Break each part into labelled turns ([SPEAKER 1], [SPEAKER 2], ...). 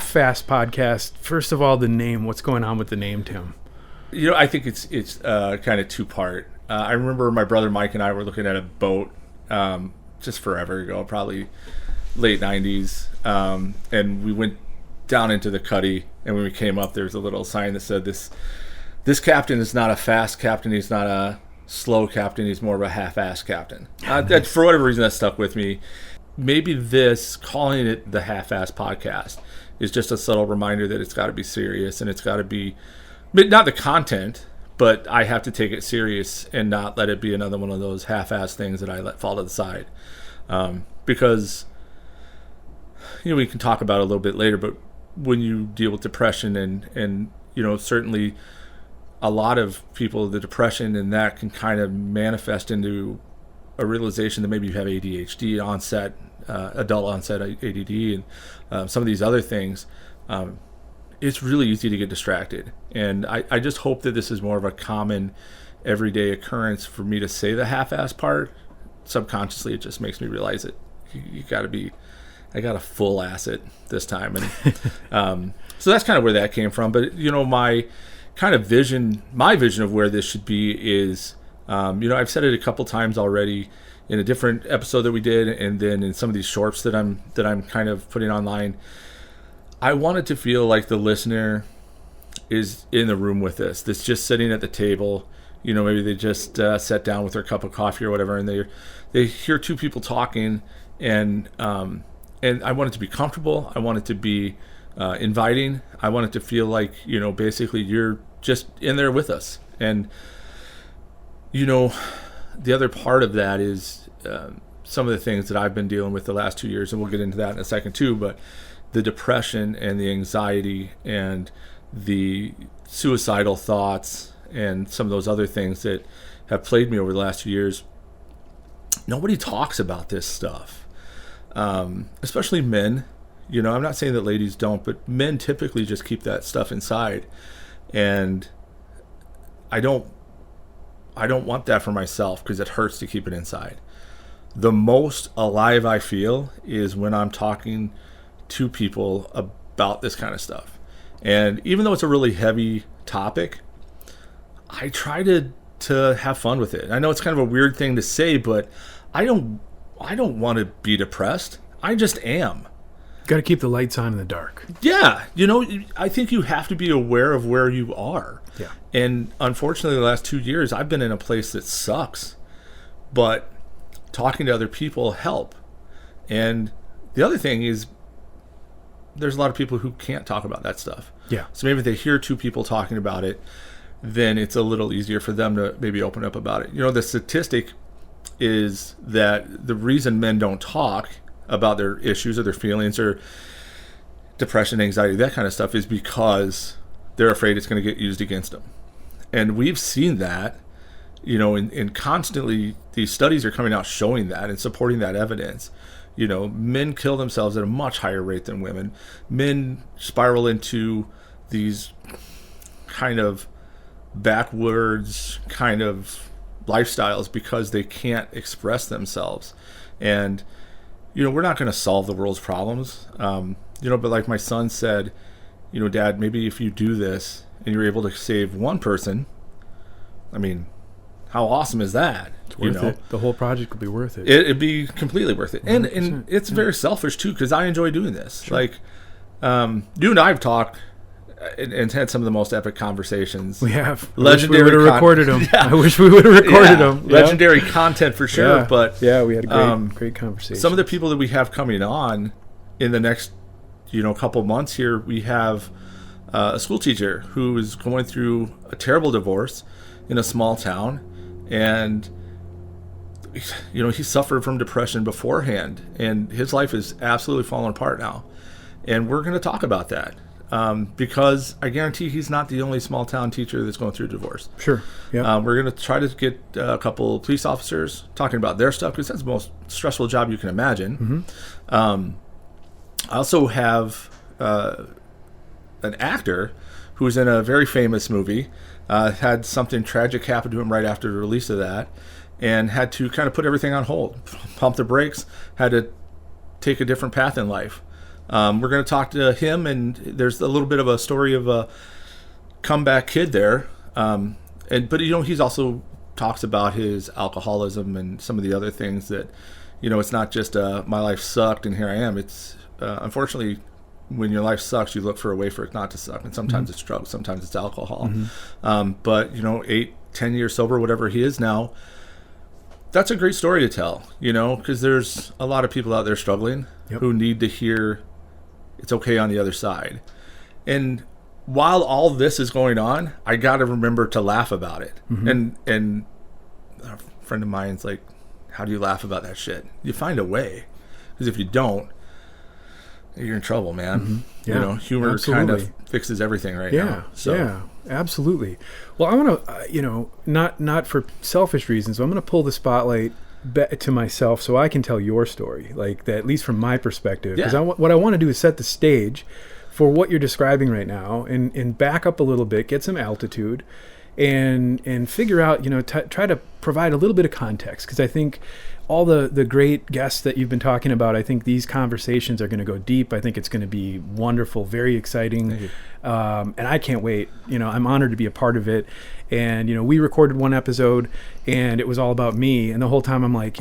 [SPEAKER 1] Halffast Podcast. First of all, the name. What's going on with the name, Tim?
[SPEAKER 2] I think it's kind of two-part. I remember my brother Mike and I were looking at a boat just forever ago, probably late 90s, and we went down into the cuddy, and when we came up, there was a little sign that said, this captain is not a fast captain, he's not a slow captain, he's more of a half-assed captain. That, for whatever reason, that stuck with me. Maybe calling it the Halffast Podcast is just a subtle reminder that it's got to be serious, and it's got to be, not the content, but I have to take it serious and not let it be another one of those half-assed things that I let fall to the side. Because, we can talk about it a little bit later, but when you deal with depression and certainly a lot of people, the depression and that can kind of manifest into a realization that maybe you have ADHD onset, adult onset ADD, and some of these other things. It's really easy to get distracted. And I just hope that this is more of a common everyday occurrence for me to say the half-ass part. Subconsciously, it just makes me realize that I got a full ass it this time. And so that's kind of where that came from. But, my kind of vision of where this should be is, I've said it a couple times already in a different episode that we did, and then in some of these shorts that I'm kind of putting online. I want it to feel like the listener is in the room with us, that's just sitting at the table. Maybe they just sat down with their cup of coffee or whatever, and they hear two people talking, and I want it to be comfortable. I want it to be inviting. I want it to feel like, basically you're just in there with us. And, the other part of that is some of the things that I've been dealing with the last 2 years, and we'll get into that in a second too, but the depression and the anxiety and the suicidal thoughts and some of those other things that have plagued me over the last 2 years. Nobody talks about this stuff, especially men. I'm not saying that ladies don't, but men typically just keep that stuff inside. And I don't want that for myself, because it hurts to keep it inside. The most alive I feel is when I'm talking to people about this kind of stuff. And even though it's a really heavy topic, I try to have fun with it. I know it's kind of a weird thing to say, but I don't want to be depressed. I just am.
[SPEAKER 1] Got to keep the lights on in the dark.
[SPEAKER 2] Yeah. I think you have to be aware of where you are.
[SPEAKER 1] Yeah.
[SPEAKER 2] And unfortunately, the last 2 years, I've been in a place that sucks. But talking to other people help. And the other thing is, there's a lot of people who can't talk about that stuff.
[SPEAKER 1] Yeah.
[SPEAKER 2] So maybe if they hear two people talking about it, then it's a little easier for them to maybe open up about it. The statistic is that the reason men don't talk about their issues or their feelings or depression, anxiety, that kind of stuff, is because they're afraid it's going to get used against them. And we've seen that, and constantly these studies are coming out showing that and supporting that evidence. Men kill themselves at a much higher rate than women. Men spiral into these kind of backwards kind of lifestyles because they can't express themselves. And, we're not going to solve the world's problems. But like my son said, Dad, maybe if you do this and you're able to save one person, I mean, how awesome is that?
[SPEAKER 1] It's worth it. The whole project would be worth it.
[SPEAKER 2] It'd be completely worth it. And it's very selfish too, because I enjoy doing this. Sure. Like, you and I have talked and had some of the most epic conversations.
[SPEAKER 1] We have.
[SPEAKER 2] Legendary.
[SPEAKER 1] I wish we would have recorded them. Yeah. I wish we would have recorded them.
[SPEAKER 2] Legendary content for sure.
[SPEAKER 1] Yeah.
[SPEAKER 2] But
[SPEAKER 1] we had a great conversation.
[SPEAKER 2] Some of the people that we have coming on in the next, couple months here, we have a school teacher who is going through a terrible divorce in a small town. And, he suffered from depression beforehand, and his life is absolutely falling apart now. And we're going to talk about that because I guarantee he's not the only small town teacher that's going through a divorce.
[SPEAKER 1] Sure. Yeah.
[SPEAKER 2] We're going to try to get a couple police officers talking about their stuff, because that's the most stressful job you can imagine. Mm-hmm. I also have an actor who's in a very famous movie. Had something tragic happen to him right after the release of that, and had to kind of put everything on hold, pump the brakes, had to take a different path in life. We're going to talk to him, and there's a little bit of a story of a comeback kid there. But he's also talks about his alcoholism and some of the other things that, it's not just my life sucked and here I am. It's unfortunately, when your life sucks, you look for a way for it not to suck, and sometimes it's drugs, sometimes it's alcohol. But 8-10 years sober, whatever he is now, that's a great story to tell, because there's a lot of people out there struggling who need to hear it's okay on the other side. And while all this is going on, I got to remember to laugh about it. And a friend of mine's like, how do you laugh about that shit? You find a way. Because if you don't, you're in trouble, man.
[SPEAKER 1] Yeah,
[SPEAKER 2] humor kind of fixes everything now. So.
[SPEAKER 1] Yeah, absolutely. Well, I want to, not for selfish reasons, but I'm going to pull the spotlight to myself so I can tell your story, like that, at least from my perspective. Because what I want to do is set the stage for what you're describing right now, and back up a little bit, get some altitude, and figure out, try to provide a little bit of context, because I think all the great guests that you've been talking about, I think these conversations are going to go deep. I think it's going to be wonderful, very exciting, and I can't wait. I'm honored to be a part of it. And, we recorded one episode and it was all about me. And the whole time I'm like,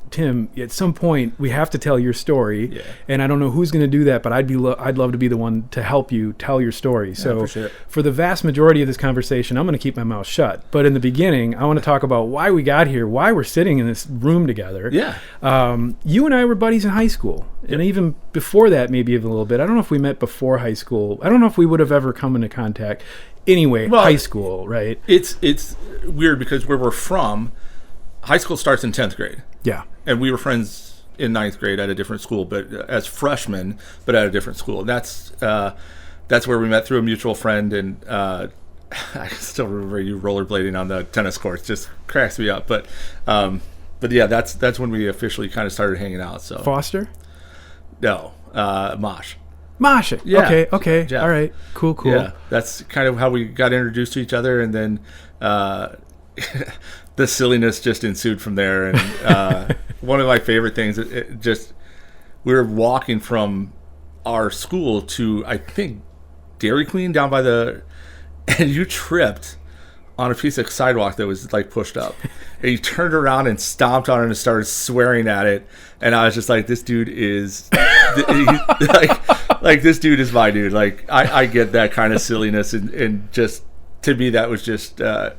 [SPEAKER 1] Tim, at some point we have to tell your story. Yeah. And I don't know who's going to do that, but I'd love to be the one to help you tell your story. So for the vast majority of this conversation, I'm going to keep my mouth shut. But in the beginning, I want to talk about why we got here, why we're sitting in this room together.
[SPEAKER 2] Yeah.
[SPEAKER 1] You and I were buddies in high school. Yep. And even before that, maybe even a little bit. I don't know if we met before high school. I don't know if we would have ever come into contact. Anyway, high school, right?
[SPEAKER 2] It's weird because where we're from, high school starts in 10th grade.
[SPEAKER 1] Yeah. And
[SPEAKER 2] we were friends in 9th grade at a different school, but as freshmen, but at a different school. And that's where we met through a mutual friend. And I still remember you rollerblading on the tennis courts. Just cracks me up. But yeah, that's when we officially kind of started hanging out. So
[SPEAKER 1] Foster?
[SPEAKER 2] No, Mosh.
[SPEAKER 1] Masha.
[SPEAKER 2] Yeah.
[SPEAKER 1] Okay. Yeah. All right. Cool.
[SPEAKER 2] Yeah, that's kind of how we got introduced to each other, and then the silliness just ensued from there. And one of my favorite things, we were walking from our school to, I think, Dairy Queen down by and you tripped on a piece of sidewalk that was like pushed up, and you turned around and stomped on it and started swearing at it. And I was just like, this dude is like this dude is my dude. Like I get that kind of silliness, and just to me that was just the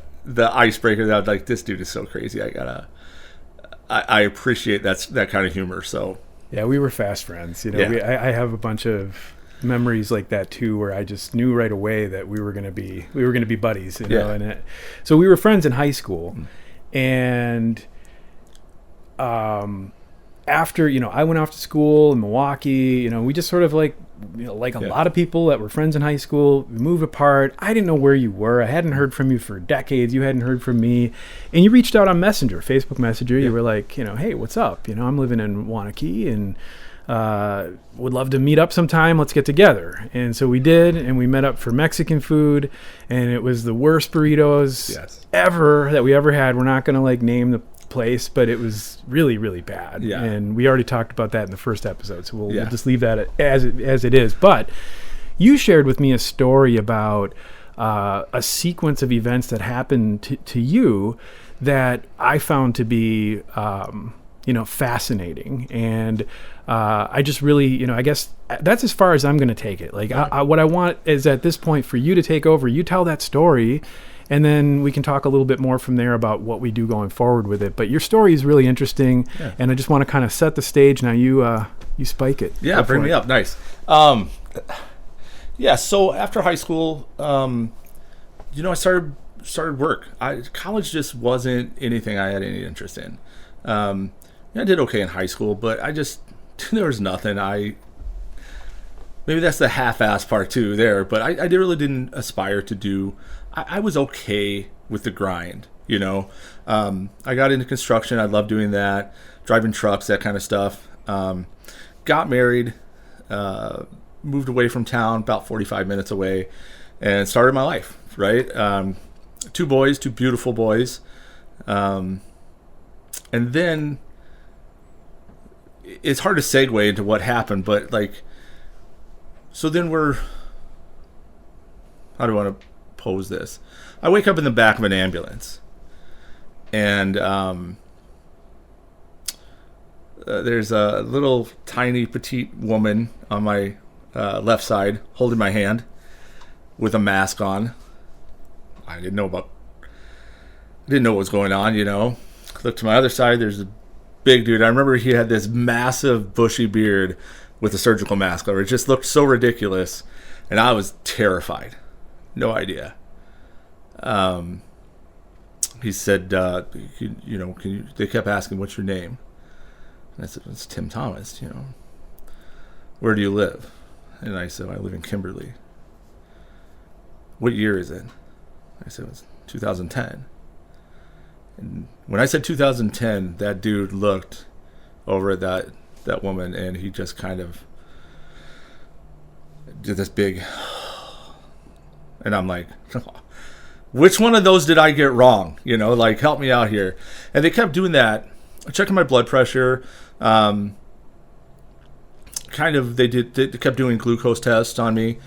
[SPEAKER 2] icebreaker. That I was like, this dude is so crazy. I appreciate that kind of humor. So
[SPEAKER 1] yeah, we were fast friends.
[SPEAKER 2] Yeah.
[SPEAKER 1] I have a bunch of memories like that too, where I just knew right away that we were gonna be buddies. So we were friends in high school, and after I went off to school in Milwaukee, we just sort of like a lot of people that were friends in high school, we moved apart. I didn't know where you were. I hadn't heard from you for decades. You hadn't heard from me, and you reached out on Facebook Messenger. You were like, hey, what's up? I'm living in Wanakee and would love to meet up sometime. Let's get together. And so we did, and we met up for Mexican food, and it was the worst burritos ever that we ever had. We're not going to name the place, but it was really, really bad. Yeah. And we already talked about that in the first episode, so we'll just leave that as it is. But you shared with me a story about a sequence of events that happened to you that I found to be fascinating. And I just really, I guess that's as far as I'm going to take it. What I want is at this point for you to take over. You tell that story, and then we can talk a little bit more from there about what we do going forward with it. But your story is really interesting, and I just want to kind of set the stage. Now you spike it.
[SPEAKER 2] Yeah, bring me up. Nice. So after high school, I started work. College just wasn't anything I had any interest in. I did okay in high school, but there was nothing. Maybe that's the half-ass part too there, but I really didn't aspire to do. I was okay with the grind, I got into construction. I loved doing that, driving trucks, that kind of stuff. Got married, moved away from town, about 45 minutes away, and started my life, right? 2 boys, 2 beautiful boys. And then it's hard to segue into what happened, but So then how do I want to pose this? I wake up in the back of an ambulance, and there's a little tiny petite woman on my left side holding my hand with a mask on. I didn't know what was going on, Look to my other side, there's a big dude. I remember he had this massive bushy beard with a surgical mask over. It just looked so ridiculous, and I was terrified. No idea. He said, they kept asking, what's your name? And I said, it's Tim Thomas, Where do you live? And I said, I live in Kimberly. What year is it? I said, it's 2010. And when I said 2010, that dude looked over at that woman, and he just kind of did this big, and I'm like, which one of those did I get wrong? Help me out here. And they kept doing that, checking my blood pressure. They kept doing glucose tests on me,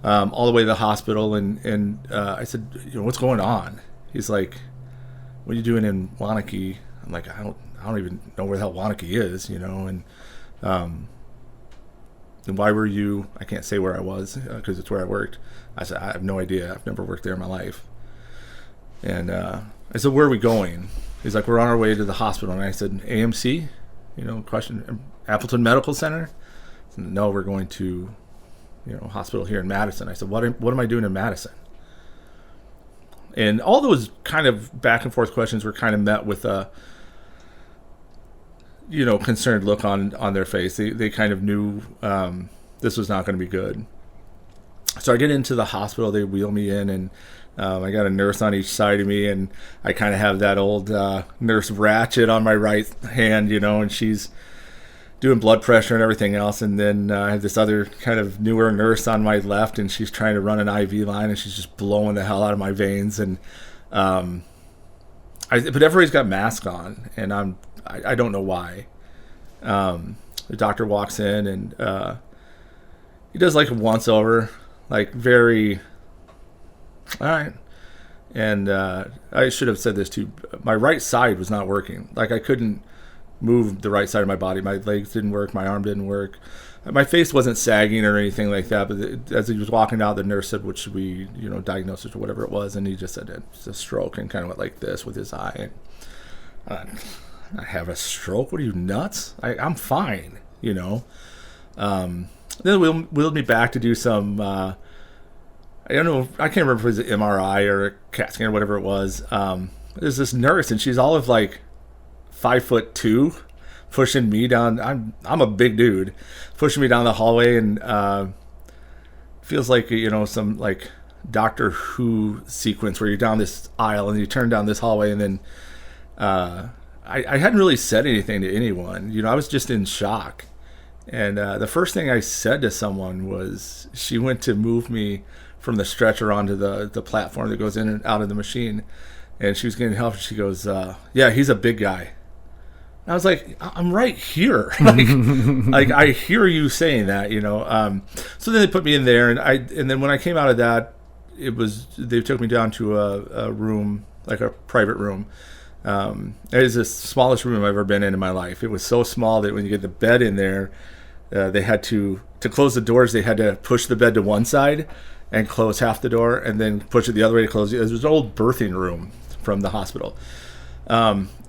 [SPEAKER 2] all the way to the hospital. And I said, what's going on? He's like, what are you doing in Wanakee? I'm like, I don't even know where the hell Wanakee is, and why were you? I can't say where I was because it's where I worked. I said, I have no idea. I've never worked there in my life. And I said, where are we going? He's like, we're on our way to the hospital. And I said, AMC? Question, Appleton Medical Center? Said, no, we're going to, hospital here in Madison. I said, what am I doing in Madison? And all those kind of back and forth questions were kind of met with a, concerned look on their face. They kind of knew this was not going to be good. So I get into the hospital. They wheel me in, and I got a nurse on each side of me, and I kind of have that old nurse Ratchet on my right hand, and she's doing blood pressure and everything else. And then I have this other kind of newer nurse on my left, and she's trying to run an IV line, and she's just blowing the hell out of my veins. And but everybody's got masks on, and I don't know why. The doctor walks in, and he does like a once over, like very, all right. And I should have said this too. My right side was not working. Like I couldn't move the right side of my body. My legs didn't work. My arm didn't work. My face wasn't sagging or anything like that. But as he was walking out, the nurse said, "What should we, diagnose it or whatever it was?" And he just said it's a stroke, and kind of went like this with his eye. And I have a stroke? What are you, nuts? I'm fine. Then wheeled me back to do some. I don't know. I can't remember if it was an MRI or a CAT scan or whatever it was. There's this nurse, and she's all of like 5'2", pushing me down. I'm a big dude, pushing me down the hallway, and feels like some like Doctor Who sequence where you're down this aisle and you turn down this hallway, and then I hadn't really said anything to anyone. I was just in shock. And the first thing I said to someone was, she went to move me from the stretcher onto the platform that goes in and out of the machine, and she was getting help. And she goes, "Yeah, he's a big guy." And I was like, "I'm right here. like I hear you saying that, So then they put me in there, and then when I came out of that, they took me down to a room, like a private room. It is the smallest room I've ever been in my life. It was so small that when you get the bed in there, they had to close the doors. They had to push the bed to one side and close half the door, and then push it the other way to close it. It was an old birthing room from the hospital.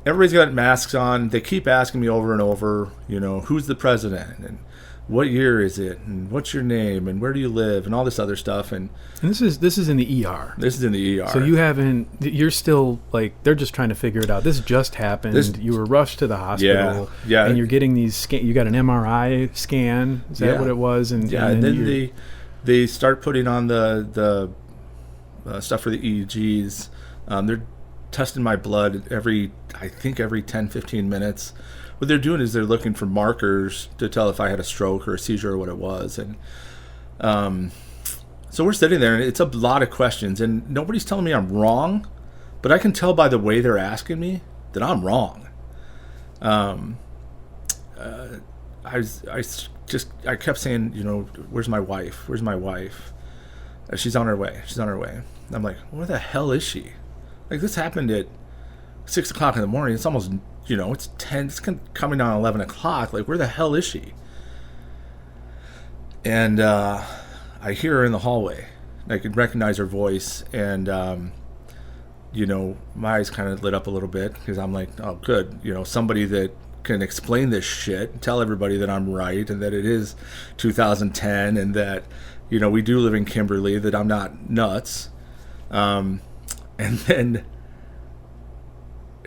[SPEAKER 2] Everybody's got masks on. They keep asking me over and over, who's the president, and what year is it, and what's your name, and where do you live, and all this other stuff. And
[SPEAKER 1] this is in the ER.
[SPEAKER 2] This is in the ER.
[SPEAKER 1] So you're still like, they're just trying to figure it out. This just happened. You were rushed to the hospital. Yeah. And you're getting these you got an MRI scan. Is that what it was? And
[SPEAKER 2] then they start putting on the stuff for the EEGs. They're testing my blood every 10-15 minutes. What they're doing is they're looking for markers to tell if I had a stroke or a seizure or what it was. And so we're sitting there, and it's a lot of questions, and nobody's telling me I'm wrong, but I can tell by the way they're asking me that I'm wrong. I I kept saying, where's my wife? Where's my wife? She's on her way. She's on her way. And I'm like, where the hell is she? Like, this happened at 6 o'clock in the morning. It's almost, it's 10. It's coming on 11 o'clock. Like, where the hell is she? And I hear her in the hallway. I could recognize her voice. And, my eyes kind of lit up a little bit because I'm like, oh, good. Somebody that can explain this shit and tell everybody that I'm right and that it is 2010 and that, we do live in Kimberly, that I'm not nuts. And then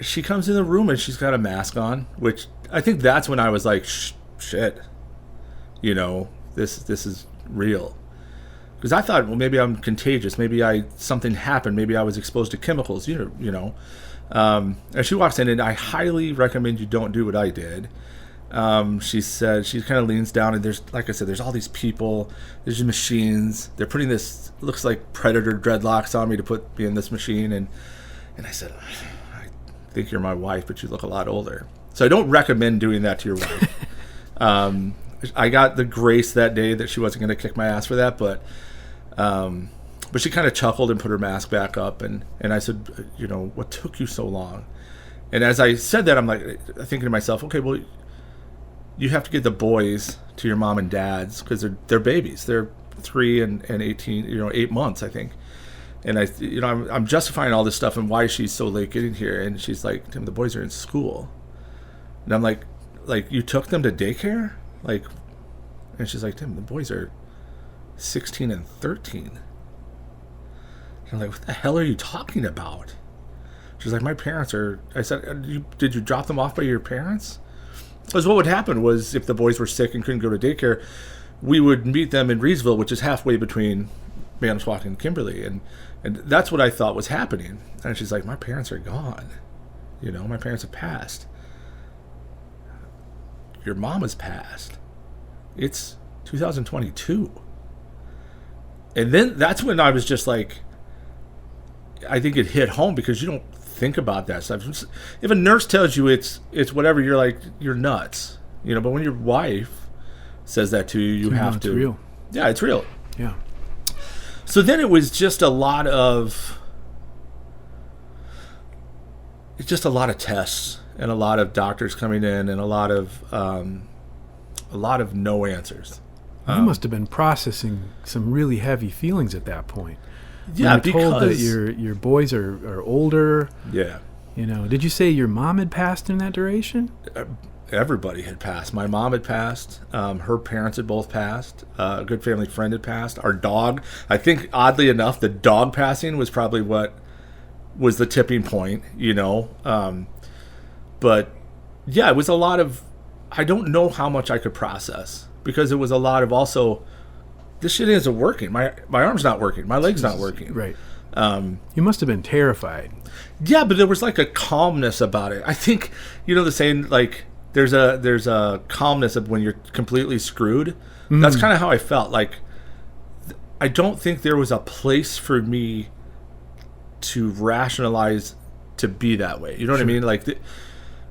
[SPEAKER 2] she comes in the room and she's got a mask on, which I think that's when I was like, shit, this is real. Because I thought, well, maybe I'm contagious. Maybe something happened. Maybe I was exposed to chemicals, And she walks in, and I highly recommend you don't do what I did. She said, she kind of leans down, and there's, like I said, there's all these people. There's machines. They're putting this, looks like Predator dreadlocks on me to put me in this machine. And I said, I think you're my wife, but you look a lot older. So I don't recommend doing that to your wife. I got the grace that day that she wasn't going to kick my ass for that, but she kind of chuckled and put her mask back up, and I said, what took you so long? And as I said that, I'm like thinking to myself, okay, well, you have to get the boys to your mom and dad's because they're babies. They're 3 and 18, 8 months, I think. And I'm justifying all this stuff and why she's so late getting here. And she's like, Tim, the boys are in school. And I'm like you took them to daycare? And she's like, Tim, the boys are 16 and 13. And I'm like, what the hell are you talking about? She's like, my parents are... I said, did you drop them off by your parents? Because what would happen was if the boys were sick and couldn't go to daycare, we would meet them in Reedsville, which is halfway between Manitowoc and Kimberly. And that's what I thought was happening. And she's like, my parents are gone. My parents have passed. Your mom has passed. It's 2022. And then that's when I was just like, I think it hit home because you don't think about that stuff. If a nurse tells you it's whatever, you're like, you're nuts. But when your wife says that to you, you have to.
[SPEAKER 1] It's real.
[SPEAKER 2] Yeah, it's real.
[SPEAKER 1] Yeah.
[SPEAKER 2] So then it was just a lot of tests and a lot of doctors coming in and a lot of no answers.
[SPEAKER 1] You must have been processing some really heavy feelings at that point.
[SPEAKER 2] Yeah,
[SPEAKER 1] when you're told that your boys are older.
[SPEAKER 2] Yeah.
[SPEAKER 1] Did you say your mom had passed in that duration?
[SPEAKER 2] Everybody had passed. My mom had passed. Her parents had both passed. A good family friend had passed. Our dog, I think, oddly enough, the dog passing was probably what was the tipping point, But, yeah, it was a lot of... I don't know how much I could process because it was a lot of also... This shit isn't working. My arm's not working. My leg's not working.
[SPEAKER 1] Right. You must have been terrified.
[SPEAKER 2] Yeah, but there was like a calmness about it. I think, the saying, like, there's a calmness of when you're completely screwed. Mm-hmm. That's kind of how I felt. Like, I don't think there was a place for me to rationalize to be that way. You know what I mean? Like,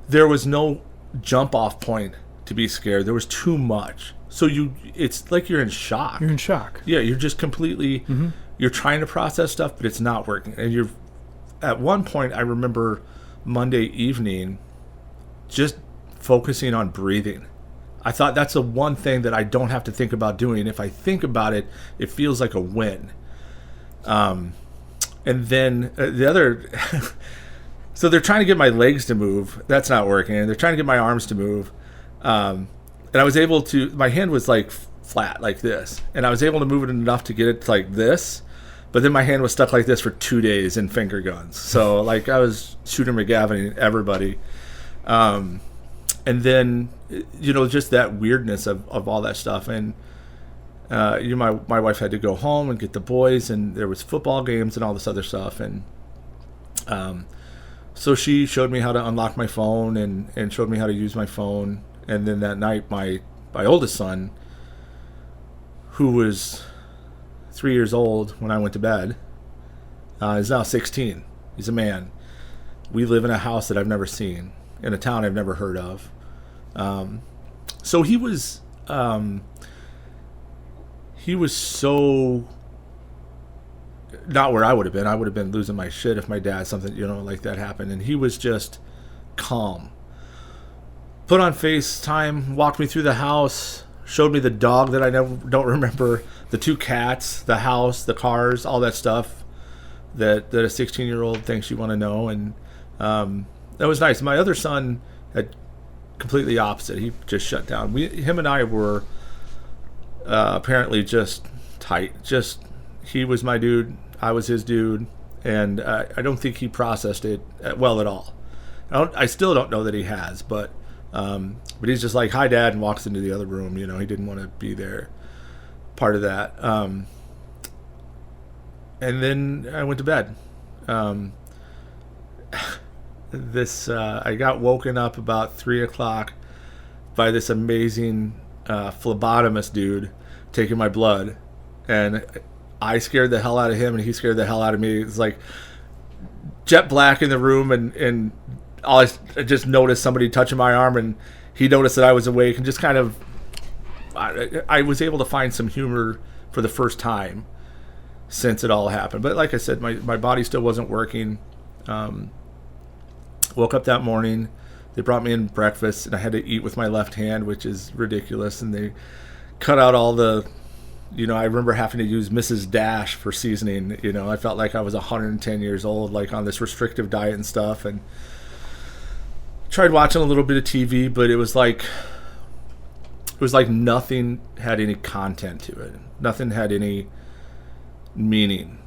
[SPEAKER 2] there was no jump off point to be scared. There was too much. So it's like you're in shock.
[SPEAKER 1] You're in shock.
[SPEAKER 2] Yeah, you're just completely, you're trying to process stuff, but it's not working. And at one point, I remember Monday evening, just focusing on breathing. I thought that's the one thing that I don't have to think about doing. If I think about it, it feels like a win. And then the other, so they're trying to get my legs to move. That's not working. They're trying to get my arms to move. And I was able to, my hand was like flat like this. And I was able to move it enough to get it like this. But then my hand was stuck like this for 2 days in finger guns. So like I was shooting McGavin everybody. And then, just that weirdness of all that stuff. And, my wife had to go home and get the boys. And there was football games and all this other stuff. And so she showed me how to unlock my phone and showed me how to use my phone. And then that night, my oldest son, who was 3 years old when I went to bed, is now 16. He's a man. We live in a house that I've never seen, in a town I've never heard of. So he was he was so not where I would have been. I would have been losing my shit if my dad, something, like that happened. And he was just calm. Put on FaceTime, walked me through the house, showed me the dog that I don't remember, the 2 cats, the house, the cars, all that stuff that a 16-year-old thinks you want to know. And that was nice. My other son had completely opposite. He just shut down. Him and I were apparently just tight. He was my dude, I was his dude, and I don't think he processed it well at all. I still don't know that he has, but he's just like, "Hi, Dad," and walks into the other room. He didn't want to be there, part of that. And then I went to bed. I got woken up about 3:00 by this amazing phlebotomist dude taking my blood, and I scared the hell out of him, and he scared the hell out of me. It's like jet black in the room, and I just noticed somebody touching my arm, and he noticed that I was awake, and just kind of, I was able to find some humor for the first time since it all happened. But like I said, my body still wasn't working. Woke up that morning, they brought me in breakfast, and I had to eat with my left hand, which is ridiculous, and they cut out all the, I remember having to use Mrs. Dash for seasoning. I felt like I was 110 years old, like on this restrictive diet and stuff, and tried watching a little bit of TV, but it was like nothing had any content to it. Nothing had any meaning.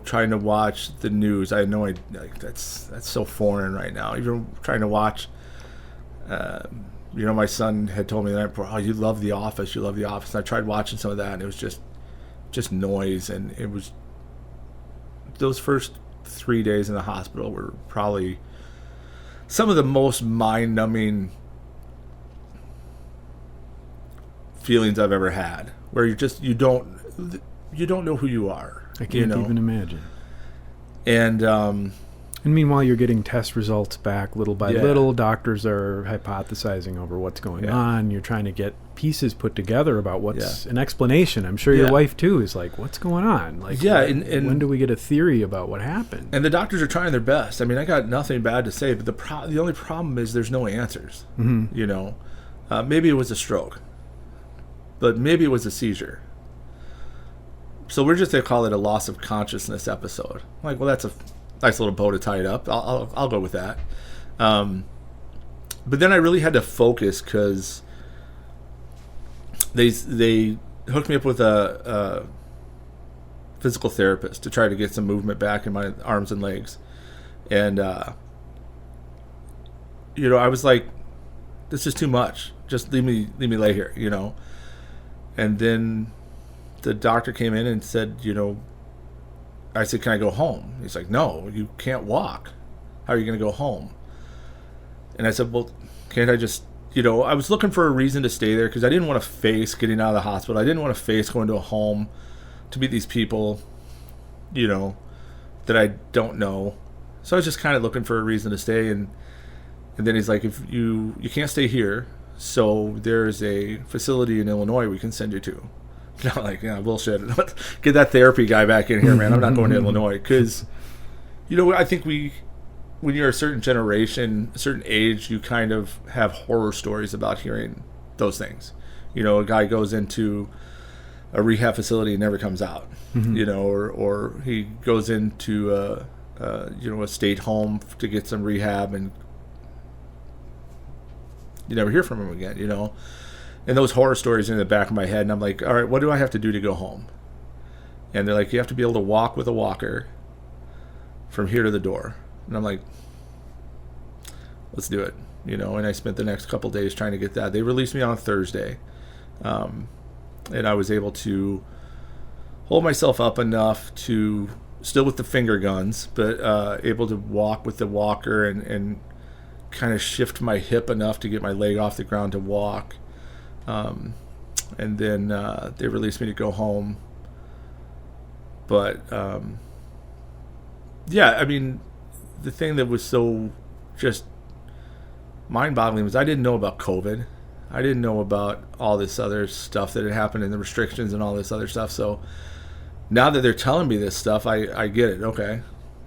[SPEAKER 2] Trying to watch the news, I had no idea. Like, that's so foreign right now. Even trying to watch, my son had told me the night before, "Oh, you love The Office. You love The Office." And I tried watching some of that, and it was just noise. And it was, those first 3 days in the hospital were probably some of the most mind-numbing feelings I've ever had, where you don't know who you are.
[SPEAKER 1] I can't even imagine.
[SPEAKER 2] And
[SPEAKER 1] meanwhile, you're getting test results back little by little. Doctors are hypothesizing over what's going on. You're trying to get pieces put together about what's an explanation. I'm sure your wife, too, is like, what's going on? Like, and when do we get a theory about what happened?
[SPEAKER 2] And the doctors are trying their best. I mean, I got nothing bad to say, but the only problem is there's no answers. Mm-hmm. Maybe it was a stroke, but maybe it was a seizure. So we're just going to call it a loss of consciousness episode. I'm like, well, that's a nice little bow to tie it up. I'll go with that. But then I really had to focus because they hooked me up with a physical therapist to try to get some movement back in my arms and legs. And, I was like, this is too much. Just leave me lay here, And then the doctor came in and said, I said, "Can I go home?" He's like, "No, you can't walk. How are you going to go home?" And I said, "Well, can't I just, I was looking for a reason to stay there because I didn't want to face getting out of the hospital. I didn't want to face going to a home to meet these people, that I don't know. So I was just kind of looking for a reason to stay. And then he's like, "If you can't stay here, so there's a facility in Illinois we can send you to." And I'm like, bullshit. Get that therapy guy back in here, man. I'm not going to Illinois. Because, I think when you're a certain generation, a certain age, you kind of have horror stories about hearing those things. A guy goes into a rehab facility and never comes out, or he goes into a state home to get some rehab and you never hear from him again, And those horror stories are in the back of my head, and I'm like, all right, what do I have to do to go home? And they're like, you have to be able to walk with a walker from here to the door. And I'm like, let's do it, And I spent the next couple days trying to get that. They released me on Thursday, and I was able to hold myself up enough to, still with the finger guns, but able to walk with the walker and kind of shift my hip enough to get my leg off the ground to walk. And then they released me to go home. But, the thing that was so just mind-boggling was I didn't know about COVID. I didn't know about all this other stuff that had happened and the restrictions and all this other stuff. So now that they're telling me this stuff, I get it. Okay.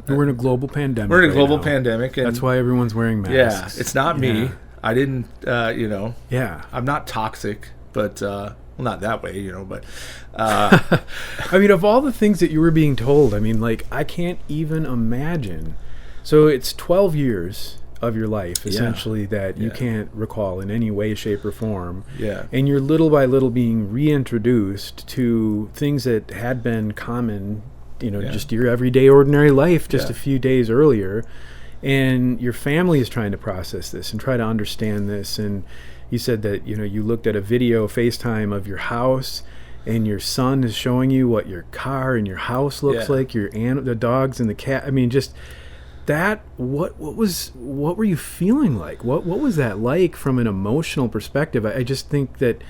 [SPEAKER 1] We're in a global pandemic.
[SPEAKER 2] We're in a global pandemic. And
[SPEAKER 1] that's why everyone's wearing masks.
[SPEAKER 2] Yeah, it's not me.
[SPEAKER 1] Yeah.
[SPEAKER 2] I didn't,
[SPEAKER 1] Yeah.
[SPEAKER 2] I'm not toxic, but, well, not that way, but.
[SPEAKER 1] I mean, of all the things that you were being told, I mean, like, I can't even imagine. So it's 12 years of your life, essentially, that you can't recall in any way, shape, or form.
[SPEAKER 2] Yeah.
[SPEAKER 1] And you're little by little being reintroduced to things that had been common, just your everyday, ordinary life just a few days earlier. And your family is trying to process this and try to understand this. And you said that, you looked at a video FaceTime of your house, and your son is showing you what your car and your house looks like, the dogs and the cat. I mean, just that, what were you feeling like? What was that like from an emotional perspective? I just think that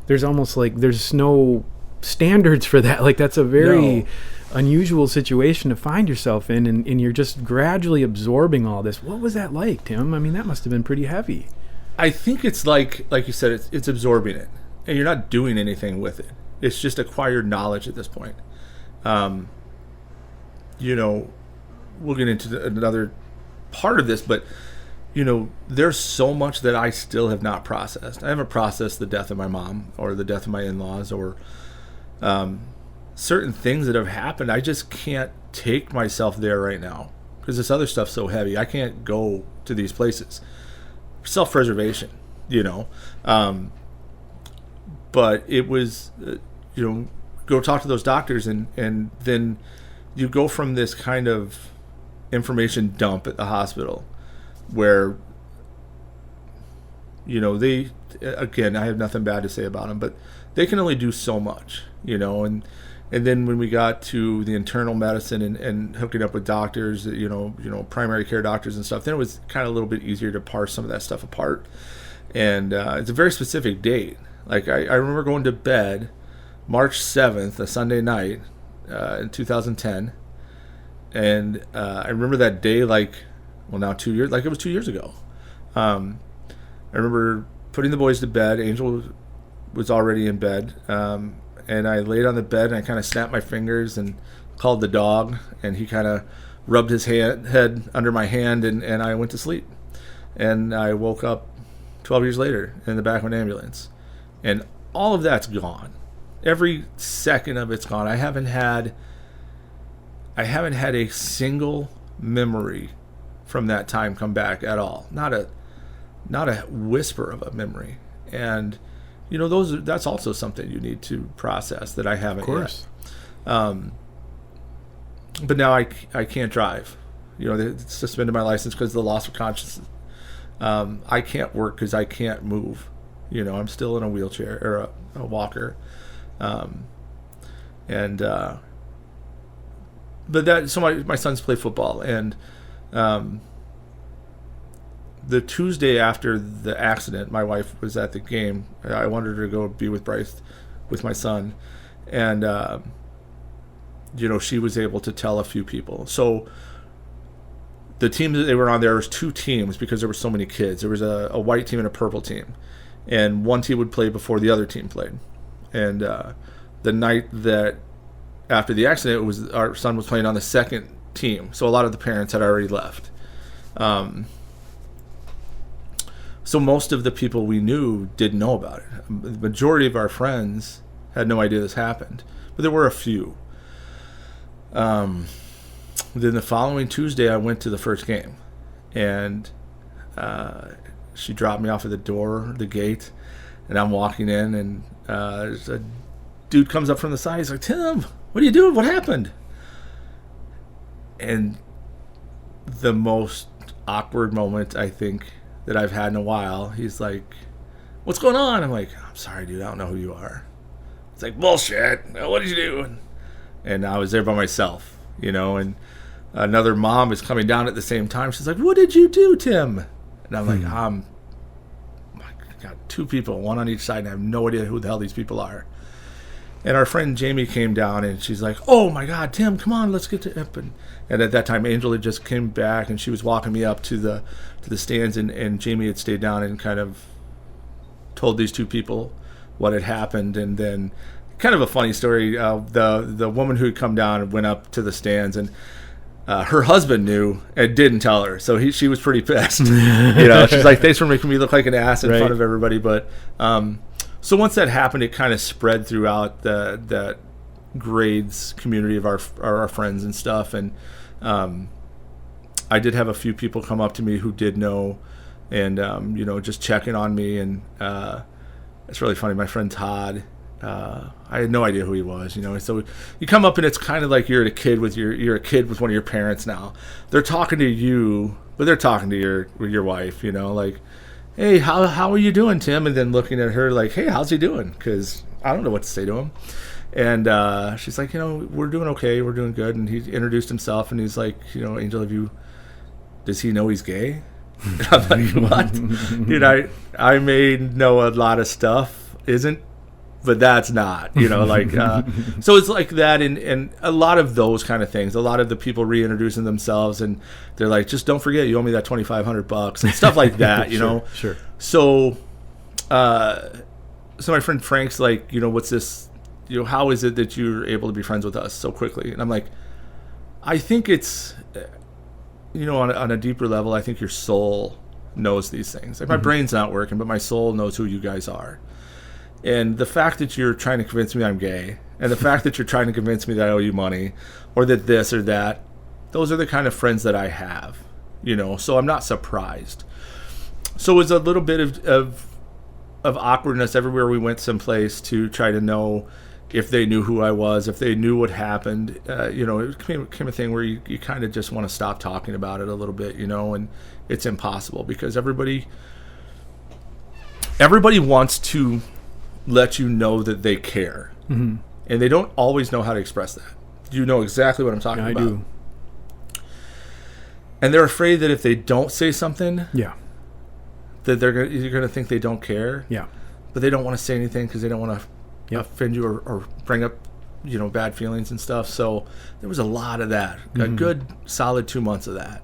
[SPEAKER 1] there's almost like there's no standards for that. Like, that's a very unusual situation to find yourself in, and you're just gradually absorbing all this. What was that like, Tim? I mean, that must have been pretty heavy.
[SPEAKER 2] I think it's like you said, it's absorbing it, and you're not doing anything with it. It's just acquired knowledge at this point. We'll get into another part of this, but there's so much that I still have not processed. I haven't processed the death of my mom or the death of my in-laws or certain things that have happened. I just can't take myself there right now because this other stuff's so heavy. I can't go to these places. Self-preservation, but it was, go talk to those doctors, and then you go from this kind of information dump at the hospital where, they, again, I have nothing bad to say about them, but they can only do so much, and then when we got to the internal medicine and hooking up with doctors, primary care doctors and stuff, then it was kind of a little bit easier to parse some of that stuff apart. And it's a very specific date. Like, I remember going to bed March 7th, a Sunday night, in 2010. And I remember that day now 2 years, like it was 2 years ago. I remember putting the boys to bed. Angel was already in bed. And I laid on the bed and I kind of snapped my fingers and called the dog. And he kind of rubbed his head under my hand, and I went to sleep. And I woke up 12 years later in the back of an ambulance. And all of that's gone. Every second of it's gone. I haven't had a single memory from that time come back at all. Not a whisper of a memory. And that's also something you need to process that I haven't yet. But now I can't drive. They suspended my license because of the loss of consciousness. I can't work because I can't move. I'm still in a wheelchair or a walker. But my sons play football, and the Tuesday after the accident, my wife was at the game. I wanted her to go be with Bryce, with my son, and she was able to tell a few people. So the team that they were on, there was two teams because there were so many kids. There was a white team and a purple team, and one team would play before the other team played. And the night that after the accident, our son was playing on the second team, so a lot of the parents had already left. So most of the people we knew didn't know about it. The majority of our friends had no idea this happened, but there were a few. Then the following Tuesday, I went to the first game, and she dropped me off at the gate, and I'm walking in, and there's a dude comes up from the side. He's like, "Tim, what are you doing? What happened?" And the most awkward moment, I think, that I've had in a while, he's like, "What's going on?" I'm like, "I'm sorry, dude, I don't know who you are." It's like, "Bullshit. What did you do?" And I was there by myself, and another mom is coming down at the same time. She's like, "What did you do, Tim?" And I'm like, I got two people, one on each side, and I have no idea who the hell these people are. And our friend Jamie came down, and she's like, "Oh my God, Tim, come on, let's get to up." And at that time, Angel had just came back, and she was walking me up to the stands, and Jamie had stayed down and kind of told these two people what had happened. And then kind of a funny story, the woman who had come down and went up to the stands, and her husband knew and didn't tell her, so she was pretty pissed. She's like, thanks for making me look like an ass in front of everybody. But so once that happened, it kind of spread throughout that grades community of our friends and stuff. And I did have a few people come up to me who did know, and just checking on me. And it's really funny. My friend Todd, I had no idea who he was, So you come up and it's kind of like you're a kid with one of your parents now. They're talking to you, but they're talking to your wife, like, hey, how are you doing, Tim? And then looking at her like, hey, how's he doing? Because I don't know what to say to him. And she's like, we're doing okay, we're doing good. And he introduced himself, and he's like, Angel, does he know he's gay? And I'm like, what? I may know a lot of stuff, but that's not, so it's like that. And a lot of those kind of things, a lot of the people reintroducing themselves, and they're like, just don't forget, you owe me that $2,500 and stuff like that,
[SPEAKER 1] Sure.
[SPEAKER 2] So my friend Frank's like, what's this, how is it that you're able to be friends with us so quickly? And I'm like, I think it's, on a deeper level, I think your soul knows these things. Like, my brain's not working, but my soul knows who you guys are. And the fact that you're trying to convince me I'm gay, and the fact that you're trying to convince me that I owe you money, or that this or that, those are the kind of friends that I have, so I'm not surprised. So it was a little bit of awkwardness everywhere we went someplace to try to know if they knew who I was, if they knew what happened. It became a thing where you kind of just want to stop talking about it a little bit, and it's impossible because everybody wants to let you know that they care, and they don't always know how to express that. You know exactly what I'm talking about. I do. And they're afraid that if they don't say something, that you're gonna think they don't care. Yeah. But they don't want to say anything because they don't want to offend you or bring up bad feelings and stuff. So there was a lot of that. A good solid 2 months of that.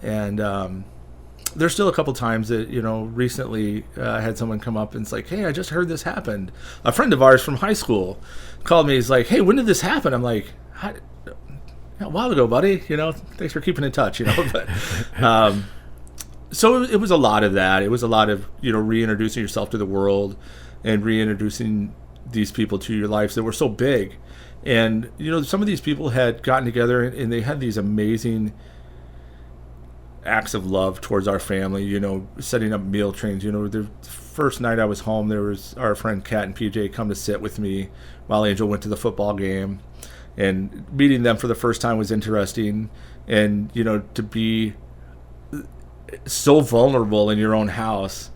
[SPEAKER 2] And there's still a couple times that, recently I had someone come up and it's like, hey, I just heard this happened. A friend of ours from high school called me. He's like, hey, when did this happen? I'm like, a while ago, buddy. Thanks for keeping in touch. But so it was a lot of that. It was a lot of reintroducing yourself to the world and reintroducing these people to your lives that were so big. And some of these people had gotten together and they had these amazing acts of love towards our family, setting up meal trains. The first night I was home, there was our friend Kat and PJ come to sit with me while Angel went to the football game, and meeting them for the first time was interesting. And to be so vulnerable in your own house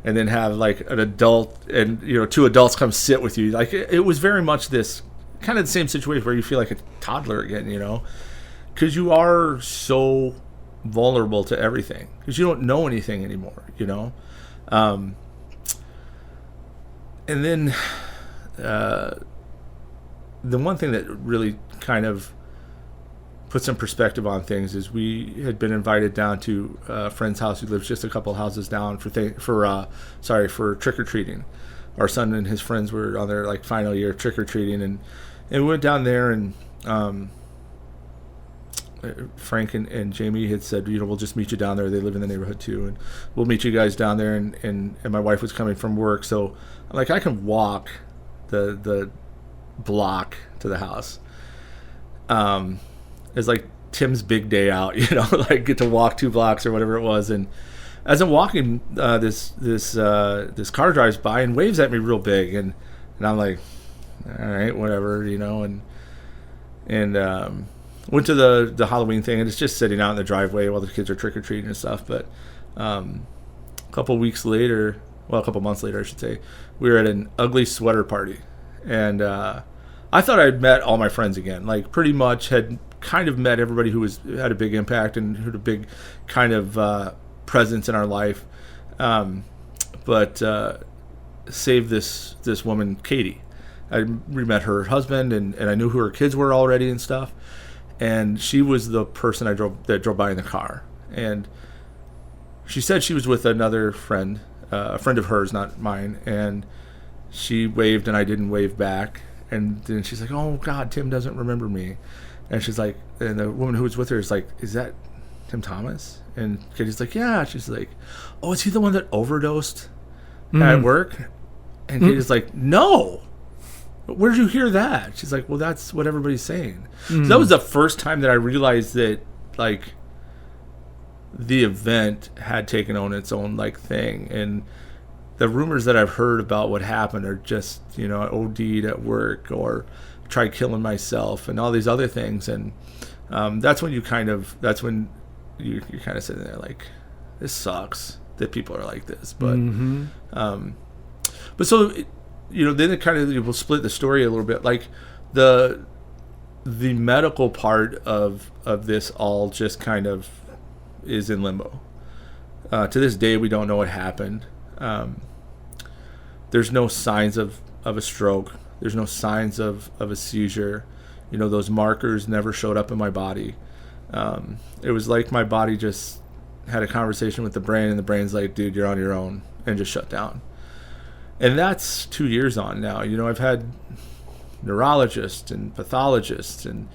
[SPEAKER 2] and then have like an adult and two adults come sit with you, like it was very much this kind of the same situation where you feel like a toddler again, because you are so vulnerable to everything because you don't know anything anymore, and then the one thing that really kind of put some perspective on things is we had been invited down to a friend's house who lives just a couple houses down for trick-or-treating. Our son and his friends were on their final year trick-or-treating, and we went down there, and Frank and Jamie had said, we'll just meet you down there. They live in the neighborhood too, and we'll meet you guys down there. And my wife was coming from work, so I'm like, I can walk the block to the house. It's like Tim's big day out, get to walk 2 blocks or whatever it was. And as I'm walking, this car drives by and waves at me real big, and I'm like, all right, whatever, and went to the Halloween thing, and it's just sitting out in the driveway while the kids are trick-or-treating and stuff. But a couple months later, I should say, we were at an ugly sweater party. And I thought I'd met all my friends again. Like, pretty much had kind of met everybody who had a big impact and who had a big kind of presence in our life. But save this woman, Katie. I met her husband, and I knew who her kids were already and stuff. And she was the person that drove by in the car. And she said she was with another friend a friend of hers, not mine, and she waved and I didn't wave back. And then she's like, oh, God, Tim doesn't remember me. And she's like, and the woman who was with her is like, is that Tim Thomas? And Katie's like, yeah. She's like, oh, is he the one that overdosed at work? And Katie's like, no. Where did you hear that? She's like, well, that's what everybody's saying. So that was the first time that I realized that, like, the event had taken on its own, like, thing. And the rumors that I've heard about what happened are just, you know, I OD'd at work or tried killing myself and all these other things. And that's when you're kind of sitting there like, this sucks that people are like this. But but so, you know, then it kind of, we'll split the story a little bit. Like the medical part of this all just kind of is in limbo. To this day, we don't know what happened. There's no signs of a stroke. There's no signs of a seizure. You know, those markers never showed up in my body. It was like my body just had a conversation with the brain, and the brain's like, dude, you're on your own, and just shut down. And that's 2 years on now. You know, I've had neurologists and pathologists and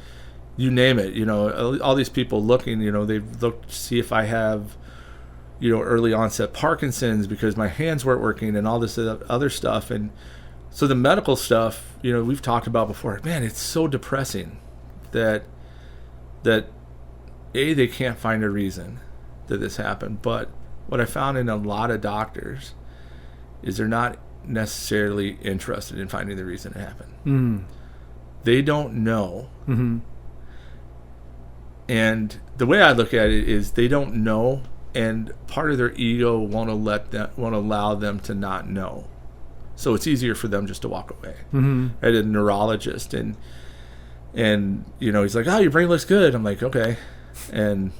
[SPEAKER 2] you name it. You know, all these people looking, you know, they've looked to see if I have, you know, early onset Parkinson's because my hands weren't working and all this other stuff. And so the medical stuff, you know, we've talked about before, man, it's so depressing that they can't find a reason that this happened. But what I found in a lot of doctors is they're not necessarily interested in finding the reason it happened. They don't know. And the way I look at it is they don't know, and part of their ego won't allow them to not know. So it's easier for them just to walk away. I had a neurologist, and you know, he's like, oh, your brain looks good. I'm like, okay. And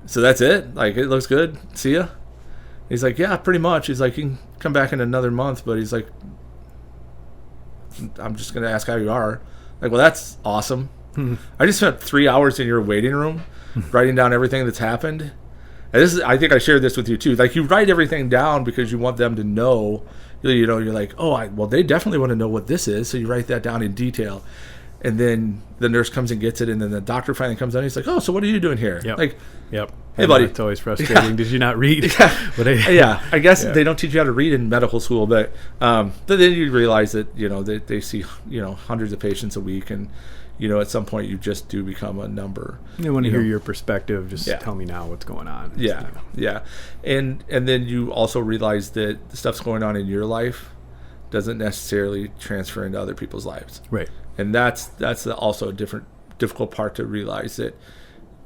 [SPEAKER 2] so that's it? Like, it looks good? See ya? He's like, yeah, pretty much. He's like, you can come back in another month, but he's like, I'm just going to ask how you are. Like, well, that's awesome. I just spent 3 hours in your waiting room writing down everything that's happened. And this is, I think I shared this with you too. Like, you write everything down because you want them to know, you know, you're like, oh, well, they definitely want to know what this is. So you write that down in detail. And then the nurse comes and gets it, and then the doctor finally comes on. He's like, "Oh, so what are you doing here?" Like, hey, buddy.
[SPEAKER 1] It's always frustrating. Did you not read?
[SPEAKER 2] I guess they don't teach you how to read in medical school, but then you realize that, you know, they see, you know, hundreds of patients a week, and, you know, at some point you just do become a number.
[SPEAKER 1] They want to hear your perspective. Just tell me now what's going on.
[SPEAKER 2] And then you also realize that the stuff's going on in your life doesn't necessarily transfer into other people's lives.
[SPEAKER 1] Right.
[SPEAKER 2] And that's also a difficult part to realize, that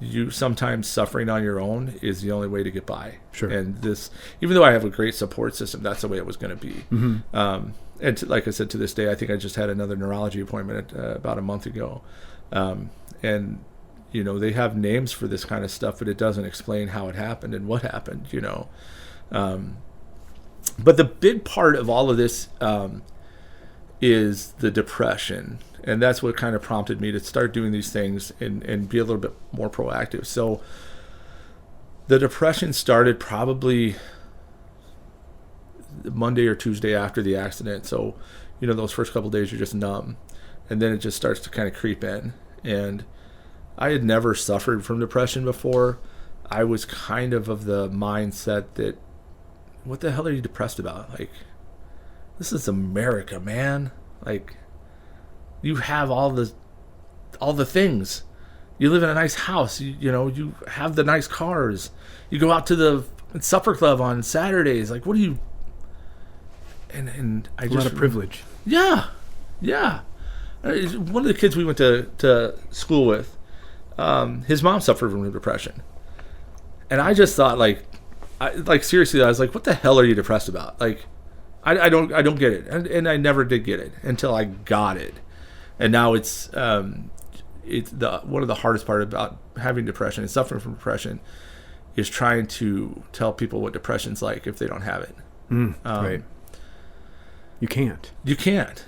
[SPEAKER 2] you sometimes suffering on your own is the only way to get by.
[SPEAKER 1] Sure.
[SPEAKER 2] And this, even though I have a great support system, that's the way it was going to be. And like I said, to this day, I think I just had another neurology appointment about a month ago. And, you know, they have names for this kind of stuff, but it doesn't explain how it happened and what happened, you know. But the big part of all of this is the depression. And that's what kind of prompted me to start doing these things and be a little bit more proactive. So the depression started probably Monday or Tuesday after the accident. So, you know, those first couple of days you're just numb. And then it just starts to kind of creep in. And I had never suffered from depression before. I was kind of the mindset that, what the hell are you depressed about? Like, this is America, man. Like, you have all the things. You live in a nice house. You know, you have the nice cars. You go out to the supper club on Saturdays. Like, what do you? And I just,
[SPEAKER 1] a lot of privilege.
[SPEAKER 2] Yeah. One of the kids we went to school with, his mom suffered from depression, and I just thought, like seriously, I was like, what the hell are you depressed about? Like, I don't get it, and I never did get it until I got it. And now it's one of the hardest part about having depression and suffering from depression is trying to tell people what depression's like if they don't have it.
[SPEAKER 1] Right. You can't.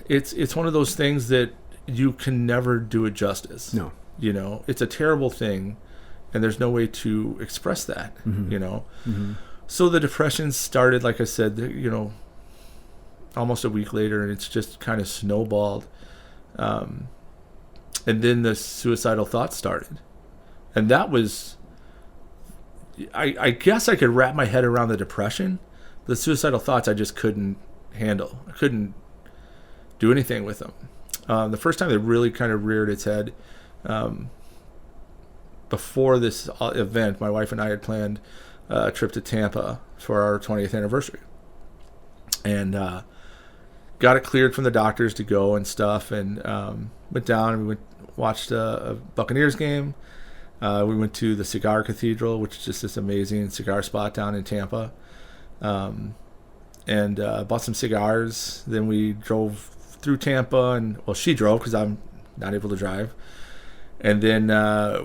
[SPEAKER 1] It's one of those things that you can never do it justice. No.
[SPEAKER 2] You know, it's a terrible thing, and there's no way to express that. You know, So the depression started, like I said, almost a week later, and it's just kind of snowballed. And then the suicidal thoughts started. And that was, I guess I could wrap my head around the depression. The suicidal thoughts I just couldn't handle. I couldn't do anything with them. The first time it really kind of reared its head, before this event, my wife and I had planned a trip to Tampa for our 20th anniversary. And got it cleared from the doctors to go and stuff, and went down and we watched a Buccaneers game. We went to the Cigar Cathedral, which is just this amazing cigar spot down in Tampa, and bought some cigars. Then we drove through Tampa, and she drove because I'm not able to drive. And then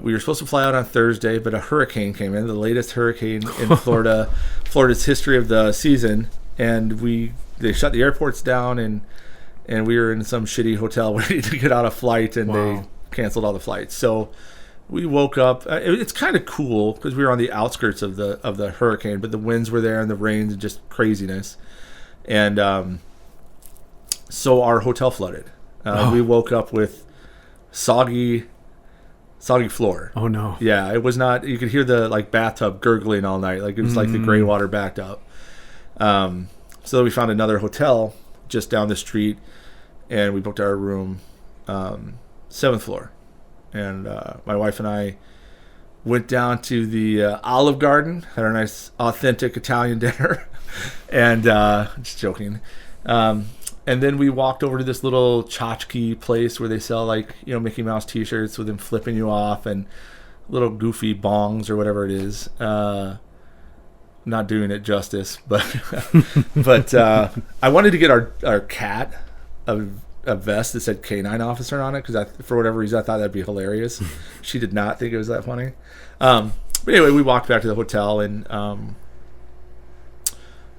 [SPEAKER 2] we were supposed to fly out on Thursday, but a hurricane came in, the latest hurricane in Florida's history of the season, and they shut the airports down, and we were in some shitty hotel waiting to get on a flight, and they canceled all the flights. So we woke up. It's kind of cool because we were on the outskirts of the hurricane, but the winds were there and the rain and just craziness. And so our hotel flooded. We woke up with soggy floor.
[SPEAKER 1] Oh no.
[SPEAKER 2] Yeah, it was not. You could hear the bathtub gurgling all night. It was like the gray water backed up. So we found another hotel just down the street, and we booked our room, 7th floor. And my wife and I went down to the Olive Garden, had our nice authentic Italian dinner, and just joking. And then we walked over to this little tchotchke place where they sell Mickey Mouse T-shirts with them flipping you off and little goofy bongs or whatever it is. Not doing it justice, but I wanted to get our cat a vest that said Canine Officer on it because for whatever reason I thought that'd be hilarious. She did not think it was that funny. But anyway, we walked back to the hotel, and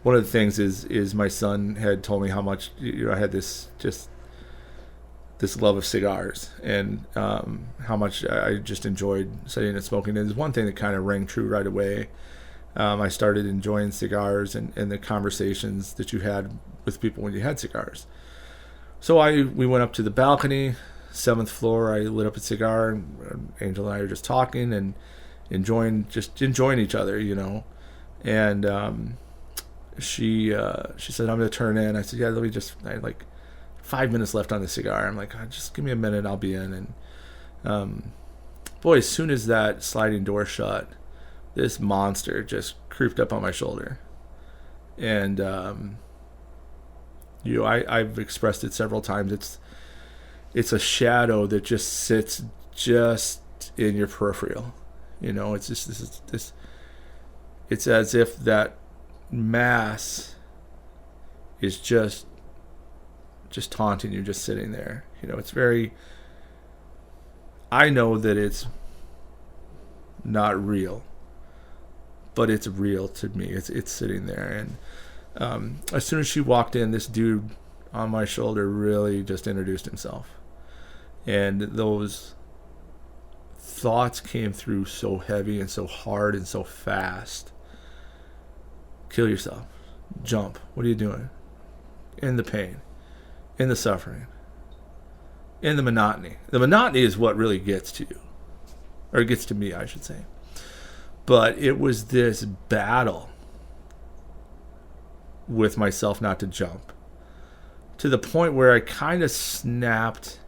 [SPEAKER 2] one of the things is my son had told me how much I had this love of cigars, and how much I just enjoyed sitting and smoking. And there's one thing that kind of rang true right away. I started enjoying cigars and the conversations that you had with people when you had cigars. So we went up to the balcony, 7th floor. I lit up a cigar, and Angel and I were just talking and enjoying each other, And she said, "I'm going to turn in." I said, "Yeah, I had 5 minutes left on the cigar." I'm like, "Just give me a minute, I'll be in." And boy, as soon as that sliding door shut, this monster just creeped up on my shoulder. And I've expressed it several times. It's a shadow that just sits just in your peripheral. It's just this. It's as if that mass is just taunting you, just sitting there. It's very. I know that it's not real, but it's real to me. It's sitting there, and as soon as she walked in, this dude on my shoulder really just introduced himself, and those thoughts came through so heavy and so hard and so fast. Kill yourself. Jump. What are you doing? In the pain, in the suffering, in the monotony. The monotony is what really gets to you, or gets to me, I should say. But it was this battle with myself not to jump, to the point where I kind of snapped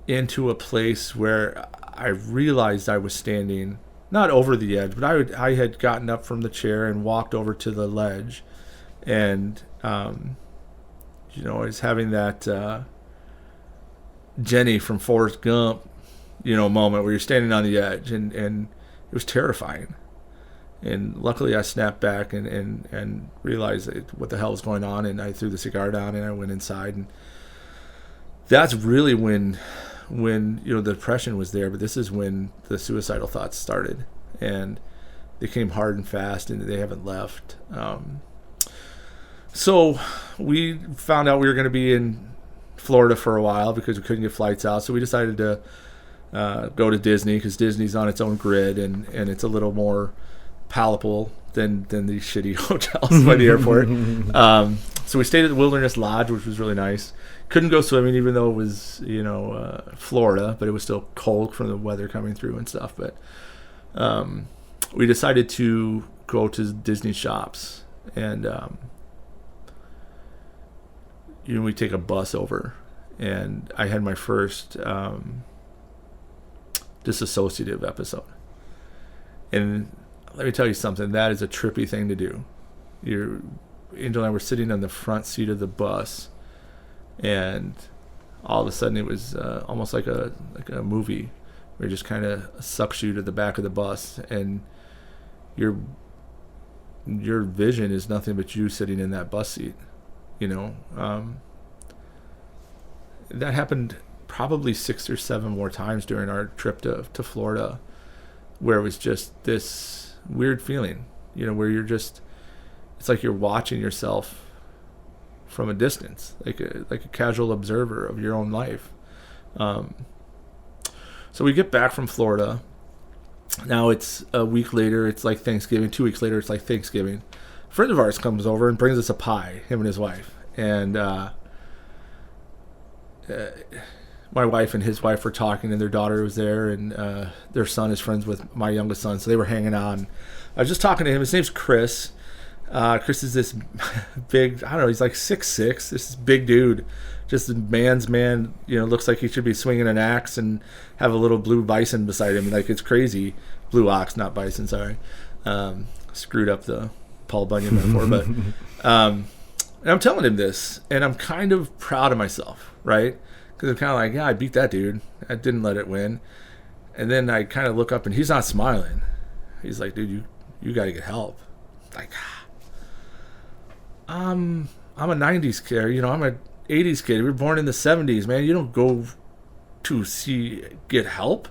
[SPEAKER 2] into a place where I realized I was standing, not over the edge, but I had gotten up from the chair and walked over to the ledge, and I was having that Jenny from Forrest Gump, moment where you're standing on the edge, and it was terrifying. And luckily I snapped back and realized what the hell was going on, and I threw the cigar down and I went inside. And that's really when the depression was there, but this is when the suicidal thoughts started, and they came hard and fast, and they haven't left. So we found out we were going to be in Florida for a while because we couldn't get flights out, so we decided to go to Disney, because Disney's on its own grid, and it's a little more palatable than these shitty hotels by the airport. So we stayed at the Wilderness Lodge, which was really nice. Couldn't go swimming, even though it was, Florida, but it was still cold from the weather coming through and stuff. But we decided to go to Disney shops, and we take a bus over, and I had my first disassociative episode. And let me tell you something, that is a trippy thing to do. Angel and I were sitting on the front seat of the bus, and all of a sudden it was almost like a movie where it just kind of sucks you to the back of the bus, and your vision is nothing but you sitting in that bus seat. That happened probably 6 or 7 more times during our trip to Florida, where it was just this weird feeling, where you're just, it's like you're watching yourself from a distance, like a casual observer of your own life. So we get back from Florida. Now it's a week later, it's like Thanksgiving. 2 weeks later, it's like Thanksgiving. A friend of ours comes over and brings us a pie, him and his wife. And my wife and his wife were talking, and their daughter was there, and their son is friends with my youngest son, so they were hanging on. I was just talking to him. His name's Chris. Chris is this big, I don't know, he's like 6'6", this big dude, just a man's man, looks like he should be swinging an axe and have a little blue bison beside him. Like, it's crazy. Blue ox, not bison, sorry. Screwed up the Paul Bunyan metaphor, but and I'm telling him this, and I'm kind of proud of myself, right? Because I'm kind of like, yeah, I beat that dude. I didn't let it win. And then I kind of look up, and he's not smiling. He's like, dude, you got to get help. Like, I'm a 90s kid. I'm a 80s kid. We were born in the 70s, man. You don't go to get help.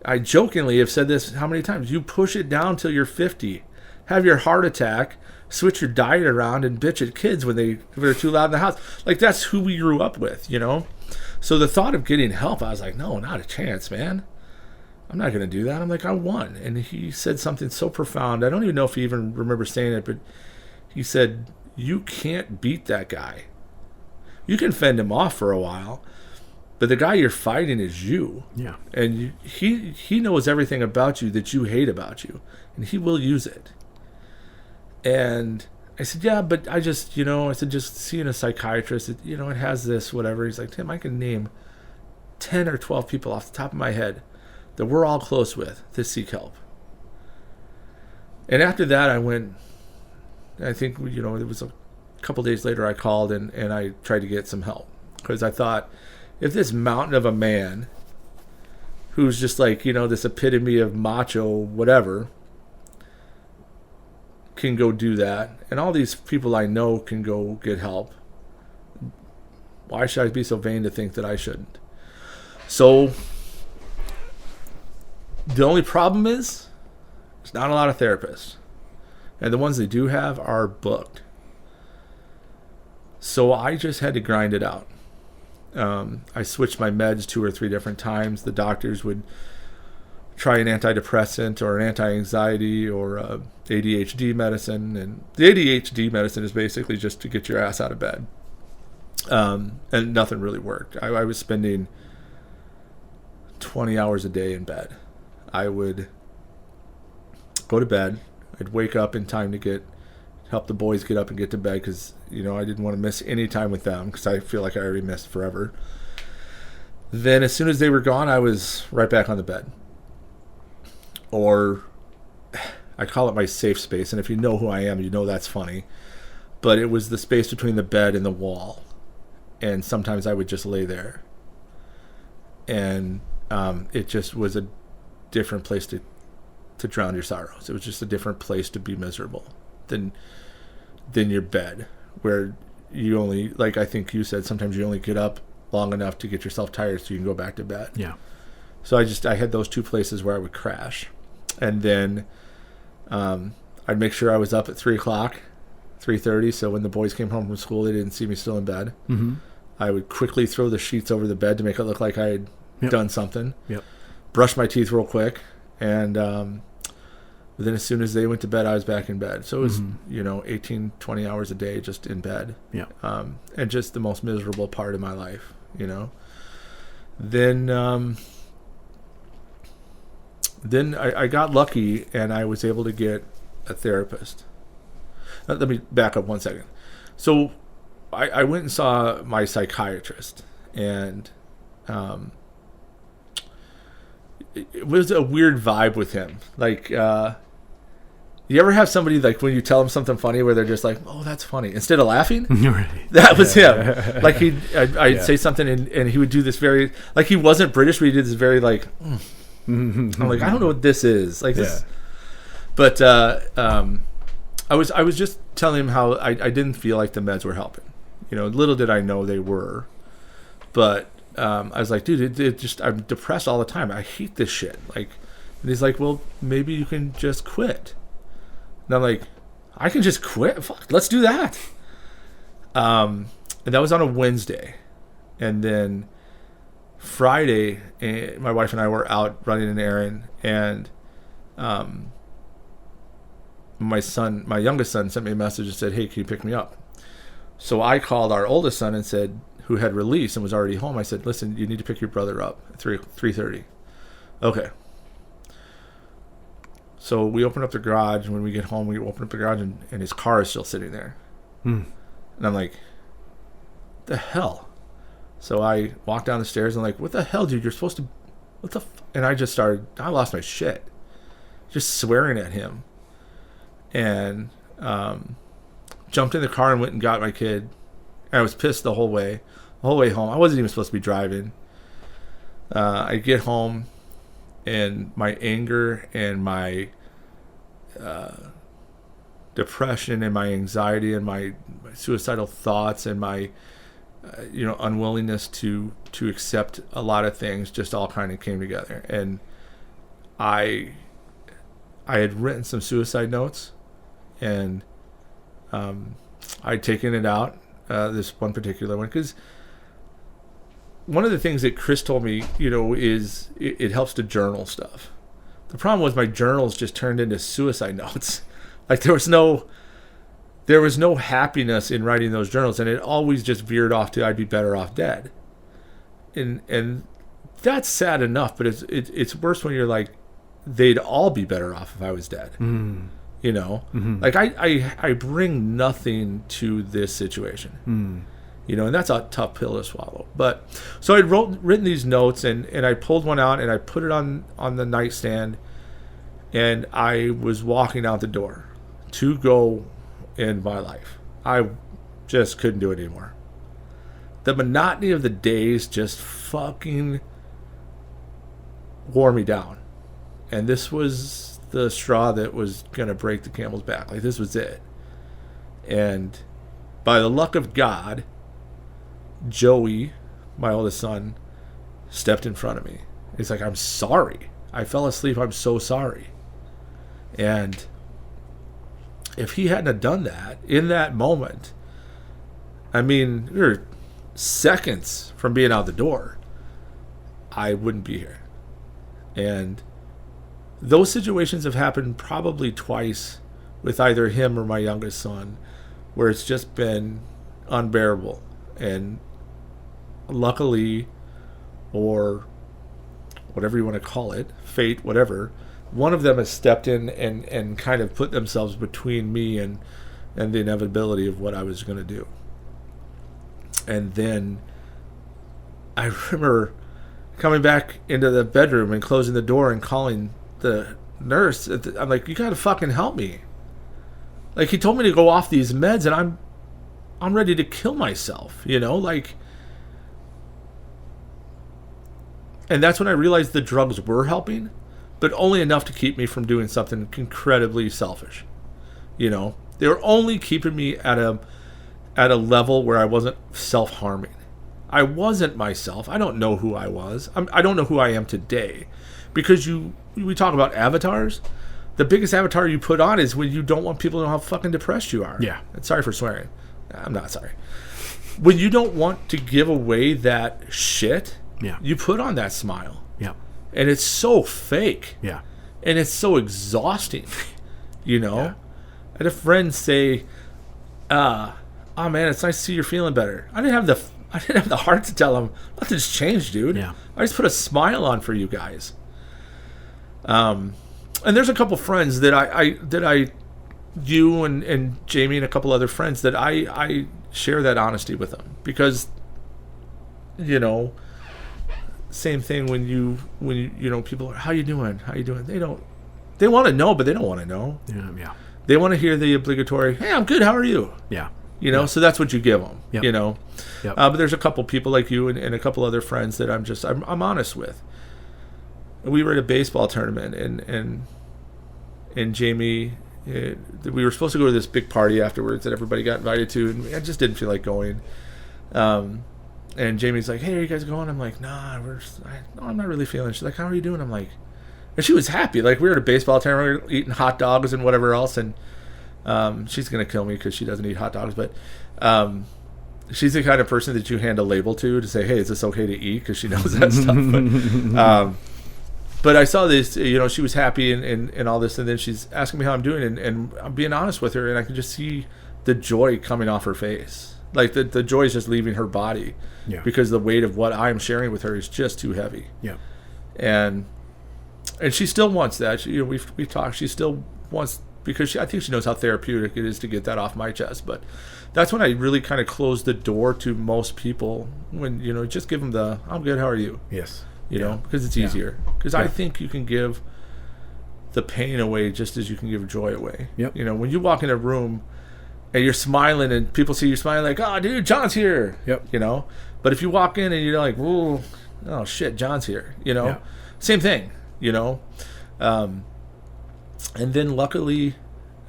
[SPEAKER 2] I jokingly have said this how many times? You push it down till you're 50. Have your heart attack. Switch your diet around and bitch at kids when they're too loud in the house. Like, that's who we grew up with, So the thought of getting help, I was like, no, not a chance, man. I'm not going to do that. I'm like, I won. And he said something so profound. I don't even know if he even remembers saying it, but he said, you can't beat that guy. You can fend him off for a while, but the guy you're fighting is you. Yeah. And he knows everything about you that you hate about you, and he will use it. And I said, yeah, but I just seeing a psychiatrist, it has this, whatever. He's like, Tim, I can name 10 or 12 people off the top of my head that we're all close with that seek help. And after that, I went, I think, it was a couple days later, I called and I tried to get some help. Because I thought, if this mountain of a man who's just like, this epitome of macho whatever can go do that, and all these people I know can go get help, why should I be so vain to think that I shouldn't? So the only problem is there's not a lot of therapists, and the ones they do have are booked. So I just had to grind it out. I switched my meds 2 or 3 different times. The doctors would try an antidepressant or an anti-anxiety or ADHD medicine. And the ADHD medicine is basically just to get your ass out of bed. And nothing really worked. I was spending 20 hours a day in bed. I would go to bed. I'd wake up in time to help the boys get up and get to bed because, I didn't want to miss any time with them because I feel like I already missed forever. Then as soon as they were gone, I was right back on the bed. Or I call it my safe space, and if you know who I am, that's funny. But it was the space between the bed and the wall, and sometimes I would just lay there. And it just was a different place to drown your sorrows. It was just a different place to be miserable than your bed, where you only, like I think you said, sometimes you only get up long enough to get yourself tired so you can go back to bed. Yeah. So I had those 2 places where I would crash. And then I'd make sure I was up at 3 o'clock, 3:30, so when the boys came home from school, they didn't see me still in bed. Mm-hmm. I would quickly throw the sheets over the bed to make it look like I had done something. Yep. Brush my teeth real quick, and But then as soon as they went to bed, I was back in bed. So it was, 18, 20 hours a day just in bed.
[SPEAKER 1] Yeah.
[SPEAKER 2] And just the most miserable part of my life, Then I got lucky and I was able to get a therapist. Let me back up 1 second. So I went and saw my psychiatrist, and it was a weird vibe with him. Like, you ever have somebody, like, when you tell them something funny where they're just like, oh, that's funny, instead of laughing?
[SPEAKER 1] Right.
[SPEAKER 2] That was him. Like, I'd say something, and he would do this very, like, he wasn't British, but he did this very, like, I'm like, I don't know what this is. Like, this. But I was just telling him how I didn't feel like the meds were helping. Little did I know they were. But I was like, dude, it just, I'm depressed all the time. I hate this shit. Like, and he's like, well, maybe you can just quit. And I'm like, I can just quit? Fuck, let's do that. And that was on a Wednesday. And then Friday, my wife and I were out running an errand, and my youngest son, sent me a message and said, hey, can you pick me up? So I called our oldest son and said, who had released and was already home. I said, listen, you need to pick your brother up at 3:30. Okay. So we open up the garage, and when we get home, we open up the garage, and his car is still sitting there. And I'm like, the hell? So I walk down the stairs, and I'm like, what the hell, dude? You're supposed to, and I lost my shit. Just swearing at him. And jumped in the car and went and got my kid. And I was pissed the whole way home. I wasn't even supposed to be driving. I get home, and my anger and my depression and my anxiety and my suicidal thoughts and my unwillingness to accept a lot of things just all kind of came together. And I had written some suicide notes, and I'd taken it out, this one particular one, because one of the things that Chris told me, is it helps to journal stuff. The problem was my journals just turned into suicide notes. Like, there was no happiness in writing those journals, and it always just veered off to I'd be better off dead. And that's sad enough, but it's worse when you're like, they'd all be better off if I was dead. Like, I bring nothing to this situation. And that's a tough pill to swallow. But so I'd written these notes, and I pulled one out, and I put it on the nightstand, and I was walking out the door to go in my life. I just couldn't do it anymore. The monotony of the days just fucking wore me down. And this was the straw that was going to break the camel's back. Like, this was it. And by the luck of God, Joey, my oldest son, stepped in front of me. He's like, I'm sorry. I fell asleep. I'm so sorry. And if he hadn't have done that in that moment, I mean, we were seconds from being out the door, I wouldn't be here. And those situations have happened probably twice with either him or my youngest son, where it's just been unbearable. And luckily, or whatever you want to call it, fate, whatever, one of them has stepped in and kind of put themselves between me and the inevitability of what I was going to do. And then I remember coming back into the bedroom and closing the door and calling the nurse. I'm like, you got to fucking help me. Like, he told me to go off these meds, and I'm ready to kill myself, like. And that's when I realized the drugs were helping, but only enough to keep me from doing something incredibly selfish. They were only keeping me at a level where I wasn't self-harming. I wasn't myself. I don't know who I was. I don't know who I am today, because we talk about avatars. The biggest avatar you put on is when you don't want people to know how fucking depressed you are.
[SPEAKER 1] Yeah.
[SPEAKER 2] And sorry for swearing. I'm not sorry. When you don't want to give away that shit,
[SPEAKER 1] yeah,
[SPEAKER 2] you put on that smile.
[SPEAKER 1] Yeah.
[SPEAKER 2] And it's so fake.
[SPEAKER 1] Yeah.
[SPEAKER 2] And it's so exhausting, you know?
[SPEAKER 1] Yeah.
[SPEAKER 2] I had a friend say, oh man, it's nice to see you're feeling better. I didn't have the heart to tell him, nothing's changed, dude.
[SPEAKER 1] Yeah.
[SPEAKER 2] I just put a smile on for you guys. And there's a couple friends that you and Jamie and a couple other friends that I share that honesty with them, because, you know, same thing when you know, people are, how you doing? They want to know, but they don't want to know.
[SPEAKER 1] Yeah.
[SPEAKER 2] They want to hear the obligatory, hey, I'm good, how are you?
[SPEAKER 1] Yeah.
[SPEAKER 2] You know, so that's what you give them,
[SPEAKER 1] Yep.
[SPEAKER 2] you know.
[SPEAKER 1] Yep.
[SPEAKER 2] But there's a couple people like you and a couple other friends that I'm honest with. We were at a baseball tournament, and Jamie, we were supposed to go to this big party afterwards that everybody got invited to, and I just didn't feel like going. And Jamie's like, hey, are you guys going? I'm like, nah, I'm not really feeling it. She's like, how are you doing? I'm like, and she was happy. Like, we were at a baseball tournament, we were eating hot dogs and whatever else, and she's going to kill me because she doesn't eat hot dogs, but she's the kind of person that you hand a label to say, hey, is this okay to eat? Because she knows that stuff. But I saw this, you know, she was happy and all this, and then she's asking me how I'm doing, and I'm being honest with her, and I can just see the joy coming off her face. Like, the joy is just leaving her body, because the weight of what I'm sharing with her is just too heavy.
[SPEAKER 1] Yeah.
[SPEAKER 2] And she still wants that. She, you know, we've talked. She still wants, because I think she knows how therapeutic it is to get that off my chest. But that's when I really kind of close the door to most people. When, you know, just give them the, I'm good, how are you?
[SPEAKER 1] Yes.
[SPEAKER 2] You know, because it's easier. Because I think you can give the pain away just as you can give joy away.
[SPEAKER 1] Yep.
[SPEAKER 2] You know, when you walk in a room and you're smiling and people see you smiling, like, oh, dude, John's here.
[SPEAKER 1] Yep.
[SPEAKER 2] You know, but if you walk in and you're like, whoa, oh shit, John's here. You know, same thing. You know, and then luckily,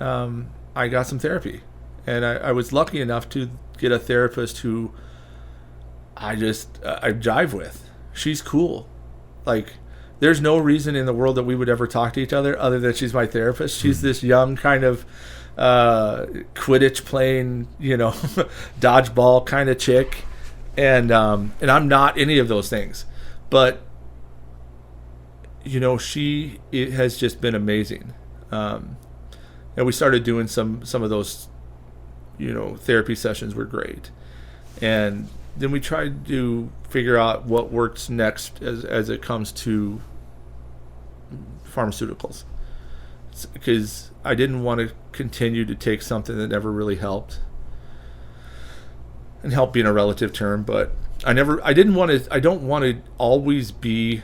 [SPEAKER 2] I got some therapy, and I was lucky enough to get a therapist who I jive with. She's cool. Like, there's no reason in the world that we would ever talk to each other than she's my therapist. She's this young kind of Quidditch playing, you know, dodgeball kind of chick, and I'm not any of those things, but you know, it has just been amazing. And we started doing some of those, you know, therapy sessions were great, and then we tried to figure out what works next as it comes to pharmaceuticals, because I didn't want to continue to take something that never really helped. And help being a relative term, but I don't want to always be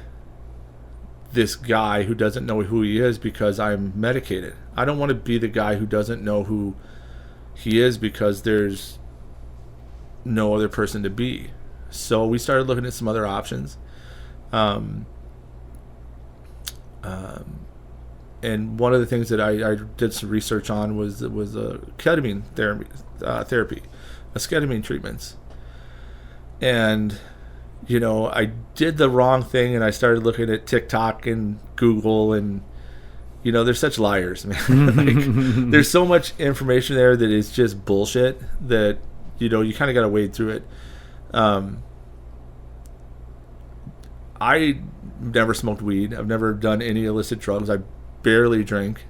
[SPEAKER 2] this guy who doesn't know who he is because I'm medicated. I don't want to be the guy who doesn't know who he is because there's no other person to be. So we started looking at some other options. And one of the things that I did some research on was a ketamine therapy, esketamine treatments. And, you know, I did the wrong thing and I started looking at TikTok and Google, and, you know, they're such liars, man. Like, there's so much information there that is just bullshit that, you know, you kind of got to wade through it. I never smoked weed. I've never done any illicit drugs. I barely drink.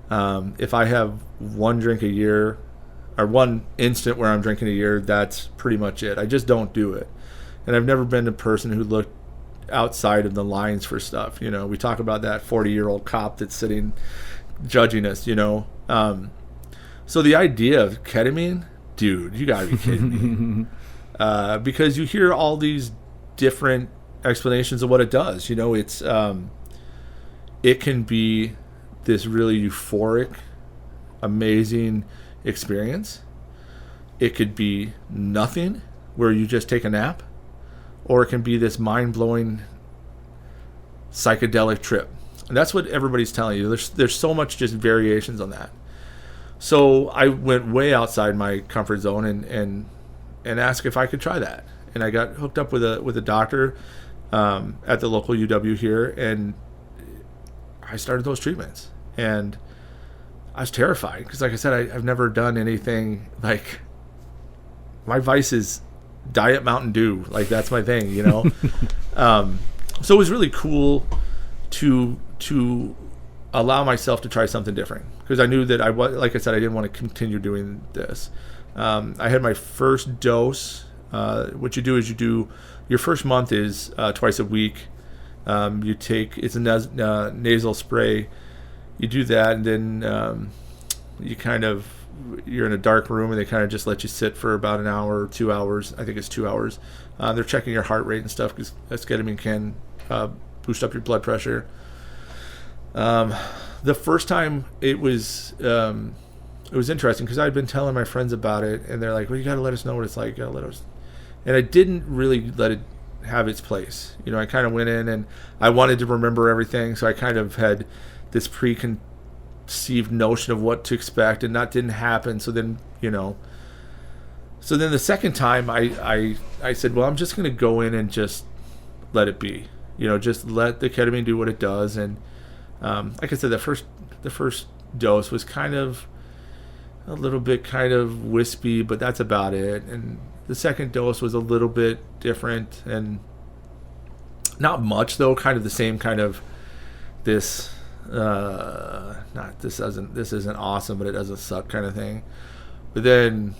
[SPEAKER 2] If I have one drink a year, or one instant where I'm drinking a year, that's pretty much it. I just don't do it. And I've never been a person who looked outside of the lines for stuff. You know, we talk about that 40-year-old cop that's sitting judging us, you know. So the idea of ketamine, dude, you gotta be kidding me. Because you hear all these different explanations of what it does. You know, it's it can be this really euphoric, amazing experience. It could be nothing, where you just take a nap, or it can be this mind-blowing psychedelic trip. And that's what everybody's telling you. There's so much just variations on that. So I went way outside my comfort zone and asked if I could try that. And I got hooked up with a doctor at the local UW here, and I started those treatments. And I was terrified because, like I said, I've never done anything like, my vice is Diet Mountain Dew. Like, that's my thing, you know. So it was really cool to allow myself to try something different, because I knew that like I said, I didn't want to continue doing this. I had my first dose. What you do is your first month is twice a week. You take, it's a nasal spray. You do that, and then you're in a dark room, and they kind of just let you sit for about an hour or 2 hours. I think it's 2 hours. They're checking your heart rate and stuff, because esketamine can boost up your blood pressure. The first time it was interesting, because I'd been telling my friends about it, and they're like, well, you got to let us know what it's like. You gotta let us. And I didn't really let it have its place. I kind of went in, and I wanted to remember everything, so I kind of had this preconceived notion of what to expect, and that didn't happen. So then the second time I said, well, I'm just going to go in and just let it be. Just let the ketamine do what it does. And like I said, the first dose was kind of a little bit kind of wispy, but that's about it. And the second dose was a little bit different, and not much though, kind of the same kind of this this isn't awesome, but it doesn't suck kind of thing. But then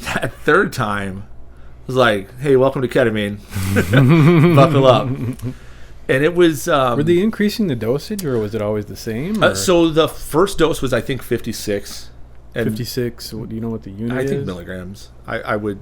[SPEAKER 2] that third time was like, hey, welcome to ketamine. Buckle up. And it was
[SPEAKER 1] were they increasing the dosage, or was it always the same?
[SPEAKER 2] So the first dose was, I think, 56. And
[SPEAKER 1] 56. Do you know what the unit is?
[SPEAKER 2] I think milligrams. I would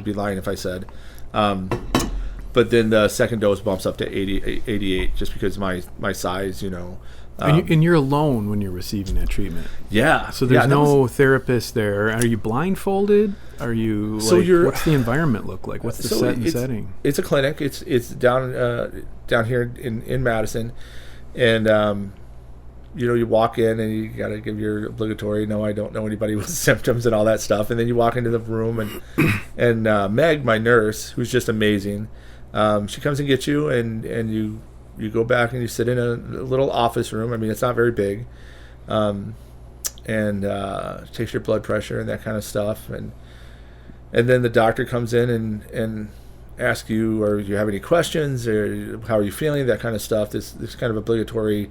[SPEAKER 2] be lying if I said. But then the second dose bumps up to 88, just because my size,
[SPEAKER 1] and you're alone when you're receiving that treatment.
[SPEAKER 2] Yeah.
[SPEAKER 1] So there's no therapist there. Are you blindfolded? Are you? What's the environment look like? What's the setting?
[SPEAKER 2] It's a clinic. It's down here in Madison, and you walk in, and you got to give your obligatory, no, I don't know anybody with symptoms and all that stuff. And then you walk into the room, and Meg, my nurse, who's just amazing, she comes and gets you, and you go back and you sit in a little office room. I mean, it's not very big, and takes your blood pressure and that kind of stuff. And then the doctor comes in and asks you, or do you have any questions, or how are you feeling, that kind of stuff. This kind of obligatory,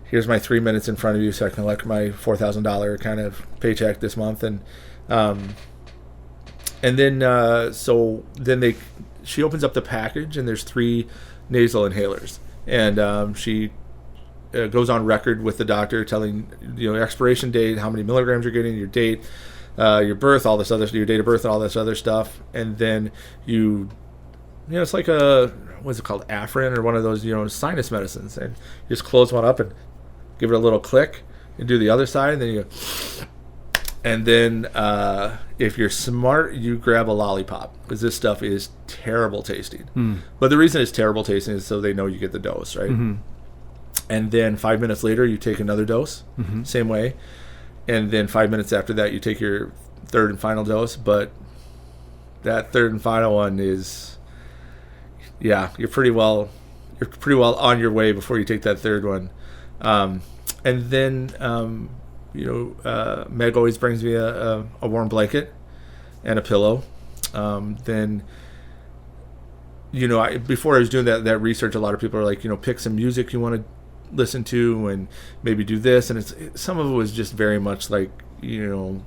[SPEAKER 2] here's my 3 minutes in front of you so I can collect my $4,000 kind of paycheck this month. And then she opens up the package, and there's 3 nasal inhalers. And she goes on record with the doctor telling your expiration date, how many milligrams you're getting, your date, your birth, all this other, your date of birth, and all this other stuff. And then it's like what's it called, Afrin, or one of those sinus medicines. And you just close one up and give it a little click, and do the other side, and then you go. And then if you're smart, you grab a lollipop, because this stuff is terrible tasting. But the reason it's terrible tasting is so they know you get the dose, right? Mm-hmm. And then 5 minutes later, you take another dose, same way. And then 5 minutes after that, you take your third and final dose. But that third and final one is, you're pretty well on your way before you take that third one. And then Meg always brings me a warm blanket and a pillow. Then before I was doing that research, a lot of people are like, pick some music you want to listen to, and maybe do this. And some of it was just very much like, oh,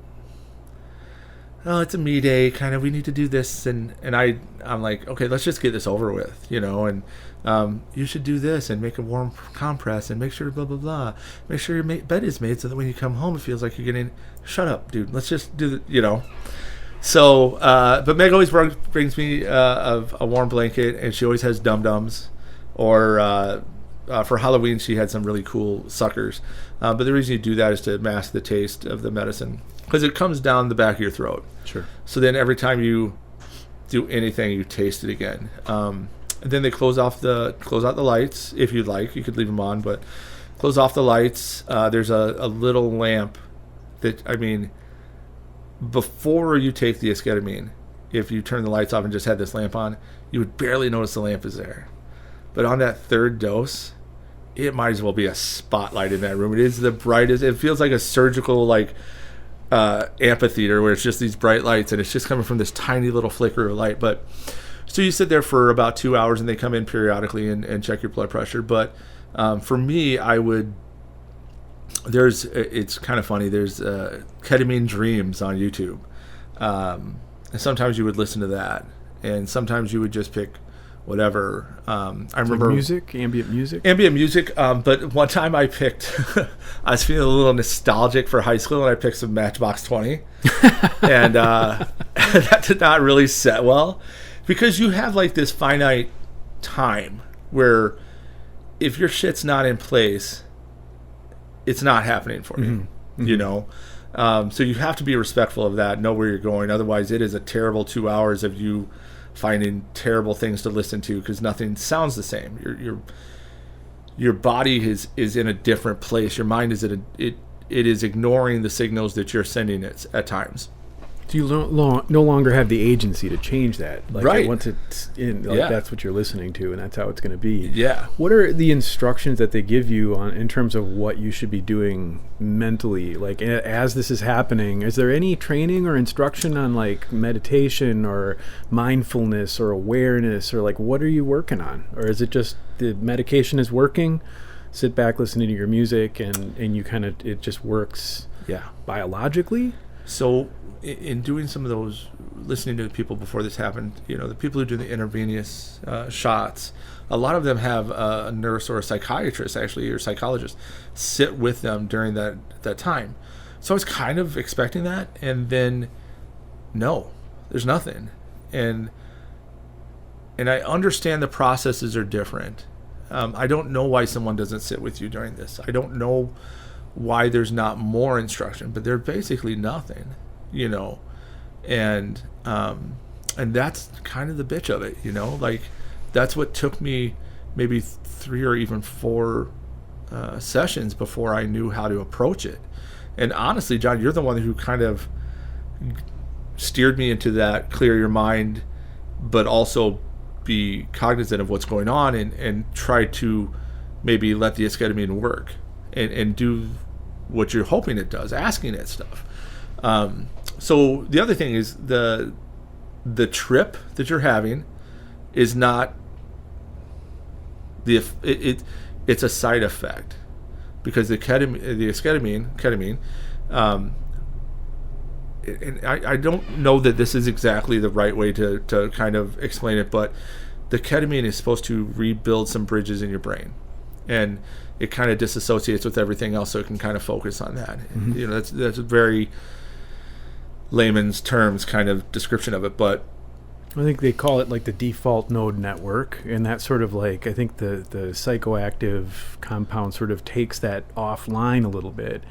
[SPEAKER 2] it's a me day, kind of, we need to do this. And I'm like, okay, let's just get this over with, and you should do this, and make a warm compress, and make sure blah blah blah, make sure your bed is made so that when you come home it feels like you're getting. Shut up, dude, let's just do the. So but Meg always brings me a warm blanket, and she always has dum-dums, or for Halloween she had some really cool suckers, but the reason you do that is to mask the taste of the medicine, because it comes down the back of your throat. Sure. So then every time you do anything, you taste it again. And then they close out the lights. If you'd like, you could leave them on, but close off the lights. There's a little lamp that, before you take the esketamine, if you turn the lights off and just had this lamp on, you would barely notice the lamp is there. But on that third dose, it might as well be a spotlight in that room. It is the brightest. It feels like a surgical, amphitheater, where it's just these bright lights, and it's just coming from this tiny little flicker of light. But so you sit there for about 2 hours, and they come in periodically and check your blood pressure. But For me, it's kind of funny. There's Ketamine Dreams on YouTube. And sometimes you would listen to that, and sometimes you would just pick whatever. I remember
[SPEAKER 1] ambient music.
[SPEAKER 2] But one time I picked, I was feeling a little nostalgic for high school, and I picked some Matchbox 20, and that did not really set well, because you have like this finite time where if your shit's not in place, it's not happening for you, you know? So you have to be respectful of that, know where you're going. Otherwise, it is a terrible 2 hours of you finding terrible things to listen to, because nothing sounds the same. Your body is in a different place. Your mind is it is ignoring the signals that you're sending it at times.
[SPEAKER 1] So you no longer have the agency to change that. Like,
[SPEAKER 2] right.
[SPEAKER 1] Once it's in, that's what you're listening to, and that's how it's going to be.
[SPEAKER 2] Yeah.
[SPEAKER 1] What are the instructions that they give you in terms of what you should be doing mentally? Like, as this is happening, is there any training or instruction on like meditation or mindfulness or awareness, or like what are you working on? Or is it just the medication is working, sit back listening to your music, and you kind of, it just works biologically? So
[SPEAKER 2] in doing some of those, listening to the people before this happened, you know, the people who do the intravenous shots, a lot of them have a nurse or a psychiatrist, actually, or psychologist, sit with them during that time. So I was kind of expecting that, and then no, there's nothing. And I understand the processes are different. I don't know why someone doesn't sit with you during this. I don't know why there's not more instruction, but there's basically nothing. You know, and that's kind of the bitch of it, you know, like that's what took me maybe 3 or even 4 sessions before I knew how to approach it. And honestly, John, you're the one who kind of steered me into that clear your mind, but also be cognizant of what's going on, and try to maybe let the esketamine work and do what you're hoping it does, asking it stuff. So the other thing is the trip that you're having is not it's a side effect, because the esketamine, and I don't know that this is exactly the right way to kind of explain it, but the ketamine is supposed to rebuild some bridges in your brain, and it kind of disassociates with everything else, so it can kind of focus on that. Mm-hmm. You know, that's a very layman's terms kind of description of it, but
[SPEAKER 1] I think they call it like the default node network, and that sort of like, I think the psychoactive compound sort of takes that offline a little bit,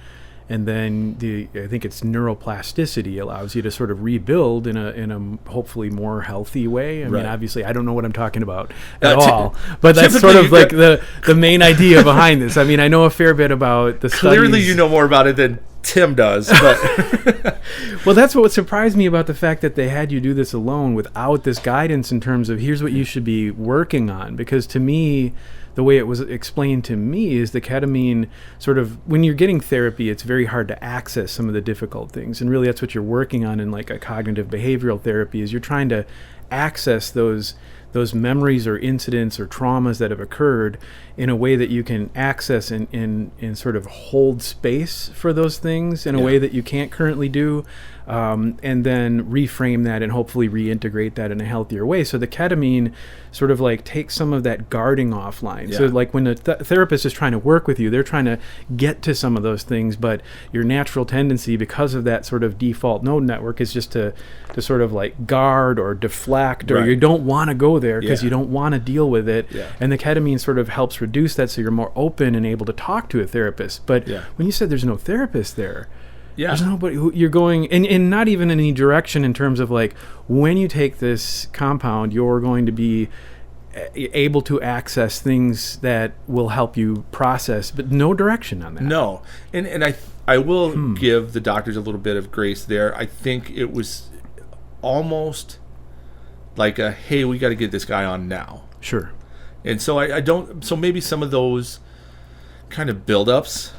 [SPEAKER 1] and then I think it's neuroplasticity allows you to sort of rebuild in a hopefully more healthy way. I mean, obviously, I don't know what I'm talking about at all, but that's sort of like the main idea behind this. I mean, I know a fair bit about the studies.
[SPEAKER 2] Clearly, you know more about it than Tim does, but
[SPEAKER 1] well, that's what surprised me about the fact that they had you do this alone without this guidance in terms of here's what you should be working on. Because to me, the way it was explained to me is the ketamine sort of, when you're getting therapy, it's very hard to access some of the difficult things, and really that's what you're working on in like a cognitive behavioral therapy, is you're trying to access those memories or incidents or traumas that have occurred in a way that you can access and sort of hold space for those things in a way that you can't currently do, and then reframe that and hopefully reintegrate that in a healthier way. So the ketamine sort of like takes some of that guarding offline. Yeah. So like when a therapist is trying to work with you, they're trying to get to some of those things, but your natural tendency, because of that sort of default node network, is just to sort of like guard or deflect, or you don't want to go there because you don't want to deal with it. Yeah. And the ketamine sort of helps reduce that, so you're more open and able to talk to a therapist. But when you said there's no therapist there, there's nobody who you're going, and not even in any direction in terms of like, when you take this compound, you're going to be able to access things that will help you process, but no direction on that.
[SPEAKER 2] No. And I will give the doctors a little bit of grace there. I think it was almost like a, hey, we got to get this guy on now.
[SPEAKER 1] Sure.
[SPEAKER 2] And so I don't, so maybe some of those kind of buildups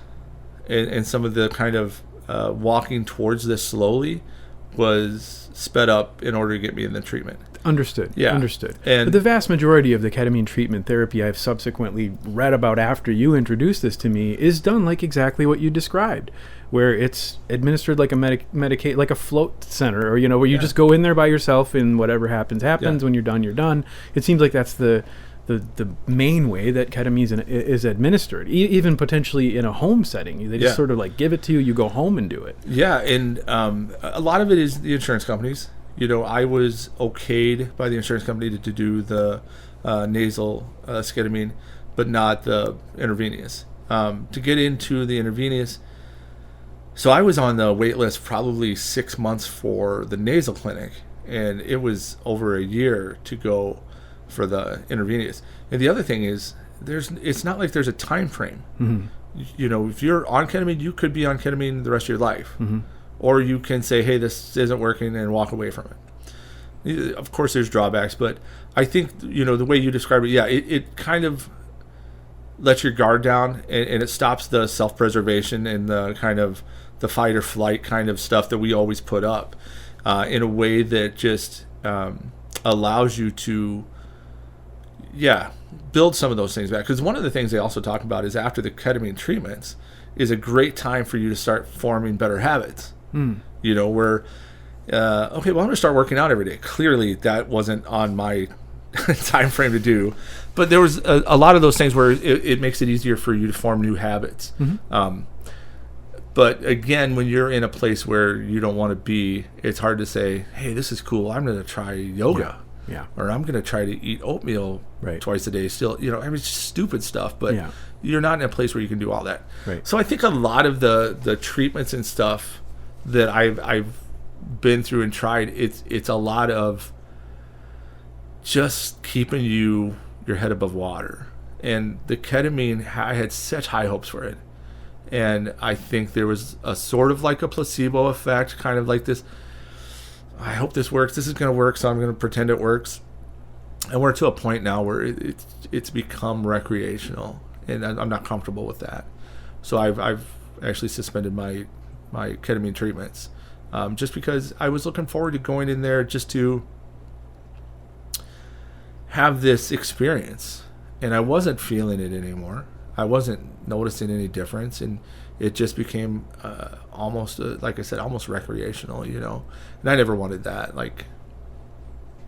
[SPEAKER 2] and some of the kind of walking towards this slowly was sped up in order to get me in the treatment.
[SPEAKER 1] Understood.
[SPEAKER 2] Yeah.
[SPEAKER 1] Understood.
[SPEAKER 2] And
[SPEAKER 1] but the vast majority of the ketamine treatment therapy I've subsequently read about after you introduced this to me is done like exactly what you described, where it's administered like a medicate, like a float center, or, where you just go in there by yourself and whatever happens. When you're done, you're done. It seems like that's the main way that ketamine is administered, even potentially in a home setting. They just sort of like give it to you, you go home and do it.
[SPEAKER 2] Yeah, and a lot of it is the insurance companies. I was okayed by the insurance company to do the nasal ketamine, but not the intravenous. To get into the intravenous, so I was on the wait list probably 6 months for the nasal clinic, and it was over a year to go for the intravenous. And the other thing is, it's not like there's a time frame. Mm-hmm. If you're on ketamine, you could be on ketamine the rest of your life. Mm-hmm. Or you can say, hey, this isn't working, and walk away from it. Of course, there's drawbacks, but I think, the way you described it, it kind of lets your guard down, and it stops the self-preservation and the kind of the fight or flight kind of stuff that we always put up in a way that just allows you to, build some of those things back. Because one of the things they also talk about is after the ketamine treatments is a great time for you to start forming better habits. Where, I'm going to start working out every day. Clearly, that wasn't on my time frame to do. But there was a lot of those things where it makes it easier for you to form new habits. Mm-hmm. But again, when you're in a place where you don't want to be, it's hard to say, hey, this is cool. I'm going to try yoga.
[SPEAKER 1] Yeah.
[SPEAKER 2] Or I'm going to try to eat oatmeal twice a day still. It's just stupid stuff. But you're not in a place where you can do all that.
[SPEAKER 1] Right.
[SPEAKER 2] So I think a lot of the treatments and stuff that I've been through and tried, it's a lot of just keeping your head above water. And the ketamine, I had such high hopes for it. And I think there was a sort of like a placebo effect, kind of like this, I hope this works. This is going to work, so I'm going to pretend it works. And we're to a point now where it's become recreational, and I'm not comfortable with that. So I've actually suspended my ketamine treatments, just because I was looking forward to going in there just to have this experience, and I wasn't feeling it anymore. I wasn't noticing any difference, and it just became almost, like I said, almost recreational, And I never wanted that. Like,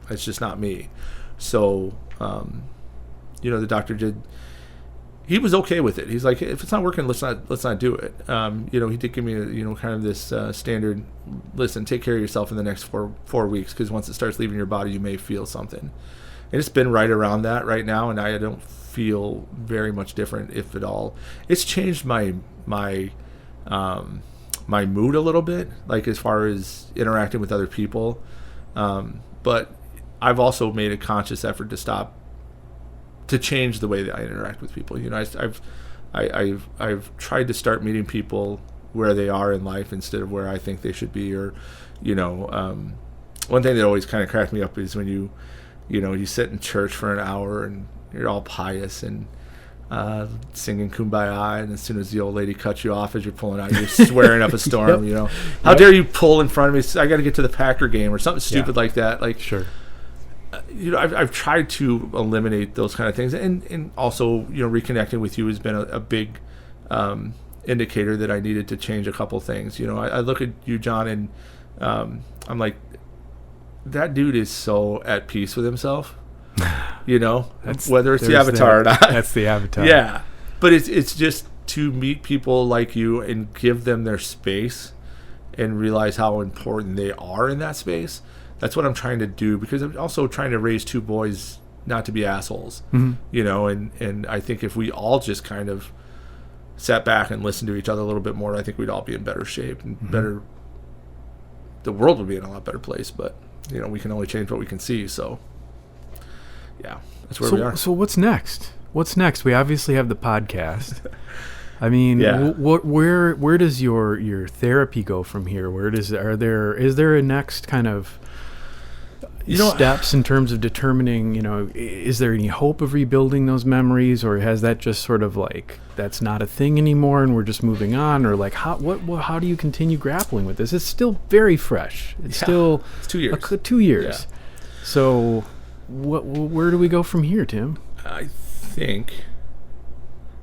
[SPEAKER 2] it's just not me. So, the doctor he was okay with it. He's like, if it's not working, let's not do it. He did give me kind of this standard, listen, take care of yourself in the next four weeks, because once it starts leaving your body, you may feel something. And it's been right around that right now, and I don't feel very much different, if at all. It's changed my mood a little bit, like as far as interacting with other people. But I've also made a conscious effort to change the way that I interact with people. I've tried to start meeting people where they are in life instead of where I think they should be. Or, one thing that always kind of cracked me up is when you sit in church for an hour and you're all pious and singing Kumbaya, and as soon as the old lady cuts you off as you're pulling out, you're swearing up a storm. How dare you pull in front of me? I got to get to the Packer game or something stupid like that. Like,
[SPEAKER 1] sure.
[SPEAKER 2] I've tried to eliminate those kind of things, and also reconnecting with you has been a big indicator that I needed to change a couple things. I look at you, John, and I'm like, that dude is so at peace with himself. Whether it's the avatar or not.
[SPEAKER 1] That's the avatar.
[SPEAKER 2] Yeah, but it's just to meet people like you and give them their space and realize how important they are in that space. That's what I'm trying to do, because I'm also trying to raise two boys not to be assholes. Mm-hmm. And I think if we all just kind of sat back and listened to each other a little bit more, I think we'd all be in better shape and better. The world would be in a lot better place, but we can only change what we can see. So yeah, that's where we are. So
[SPEAKER 1] what's next? We obviously have the podcast. I mean, where does your therapy go from here? Is there a next kind of steps in terms of determining, is there any hope of rebuilding those memories, or has that just sort of like, that's not a thing anymore and we're just moving on? Or like, how do you continue grappling with this? It's still very fresh. It's 2 years. 2 years. Yeah. So where do we go from here, Tim?
[SPEAKER 2] I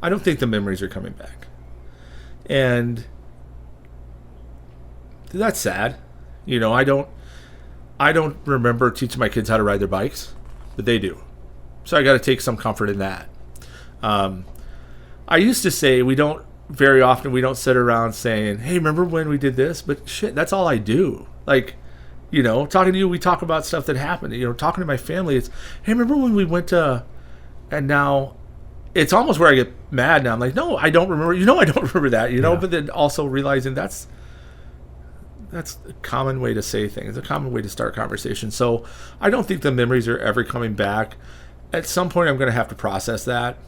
[SPEAKER 2] don't think the memories are coming back. And that's sad. I don't remember teaching my kids how to ride their bikes, but they do. So I got to take some comfort in that. I used to say we don't sit around saying, hey, remember when we did this? But shit, that's all I do. Like, talking to you, we talk about stuff that happened. Talking to my family, it's, hey, remember when we went to, and now it's almost where I get mad now. I'm like, no, I don't remember. I don't remember that, yeah. But then also realizing that's a common way to say things, a common way to start conversations. So I don't think the memories are ever coming back. At some point, I'm going to have to process that.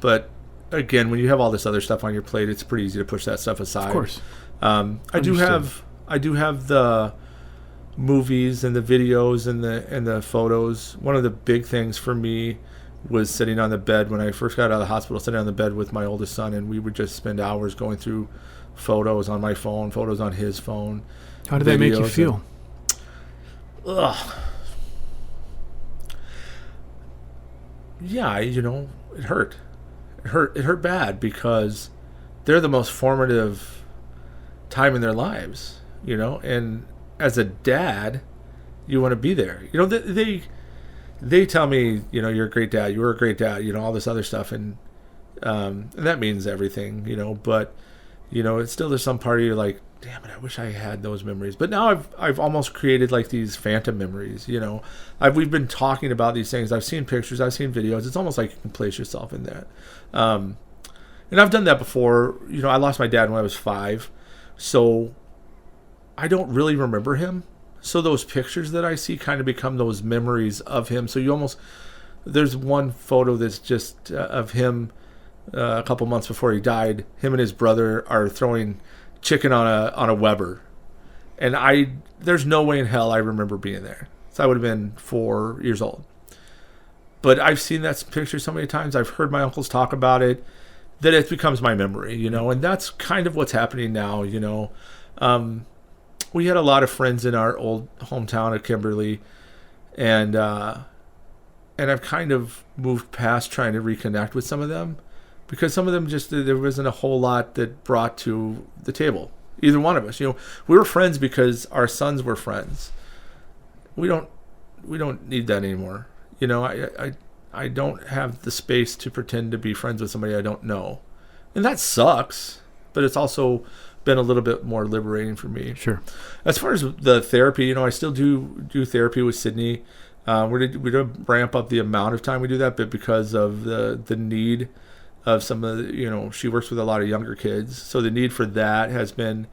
[SPEAKER 2] But again, when you have all this other stuff on your plate, it's pretty easy to push that stuff aside.
[SPEAKER 1] Of course.
[SPEAKER 2] I do have the movies and the videos and the photos. One of the big things for me was sitting on the bed when I first got out of the hospital, sitting on the bed with my oldest son, and we would just spend hours going through photos on my phone, photos on his phone.
[SPEAKER 1] How did that make you feel?
[SPEAKER 2] Yeah, it hurt. It hurt bad because they're the most formative time in their lives, and as a dad, you want to be there. They tell me, you're a great dad, you were a great dad, all this other stuff, and that means everything, but it's still, there's some part of you like, damn it, I wish I had those memories. But now I've almost created like these phantom memories, we've been talking about these things. I've seen pictures, I've seen videos. It's almost like you can place yourself in that. And I've done that before. I lost my dad when I was 5, so I don't really remember him. So those pictures that I see kind of become those memories of him. So there's one photo that's just of him a couple months before he died. Him and his brother are throwing chicken on a Weber, and there's no way in hell I remember being there. So I would have been 4 years old. But I've seen that picture so many times. I've heard my uncles talk about it that it becomes my memory, and that's kind of what's happening now. We had a lot of friends in our old hometown of Kimberly, and I've kind of moved past trying to reconnect with some of them, because some of them there wasn't a whole lot that brought to the table, either one of us. We were friends because our sons were friends. We don't need that anymore. I don't have the space to pretend to be friends with somebody I don't know, and that sucks. But it's also been a little bit more liberating for me.
[SPEAKER 1] Sure.
[SPEAKER 2] As far as the therapy, I still do therapy with Sydney. We don't ramp up the amount of time we do that, but because of the need of some of the, she works with a lot of younger kids, so the need for that has been,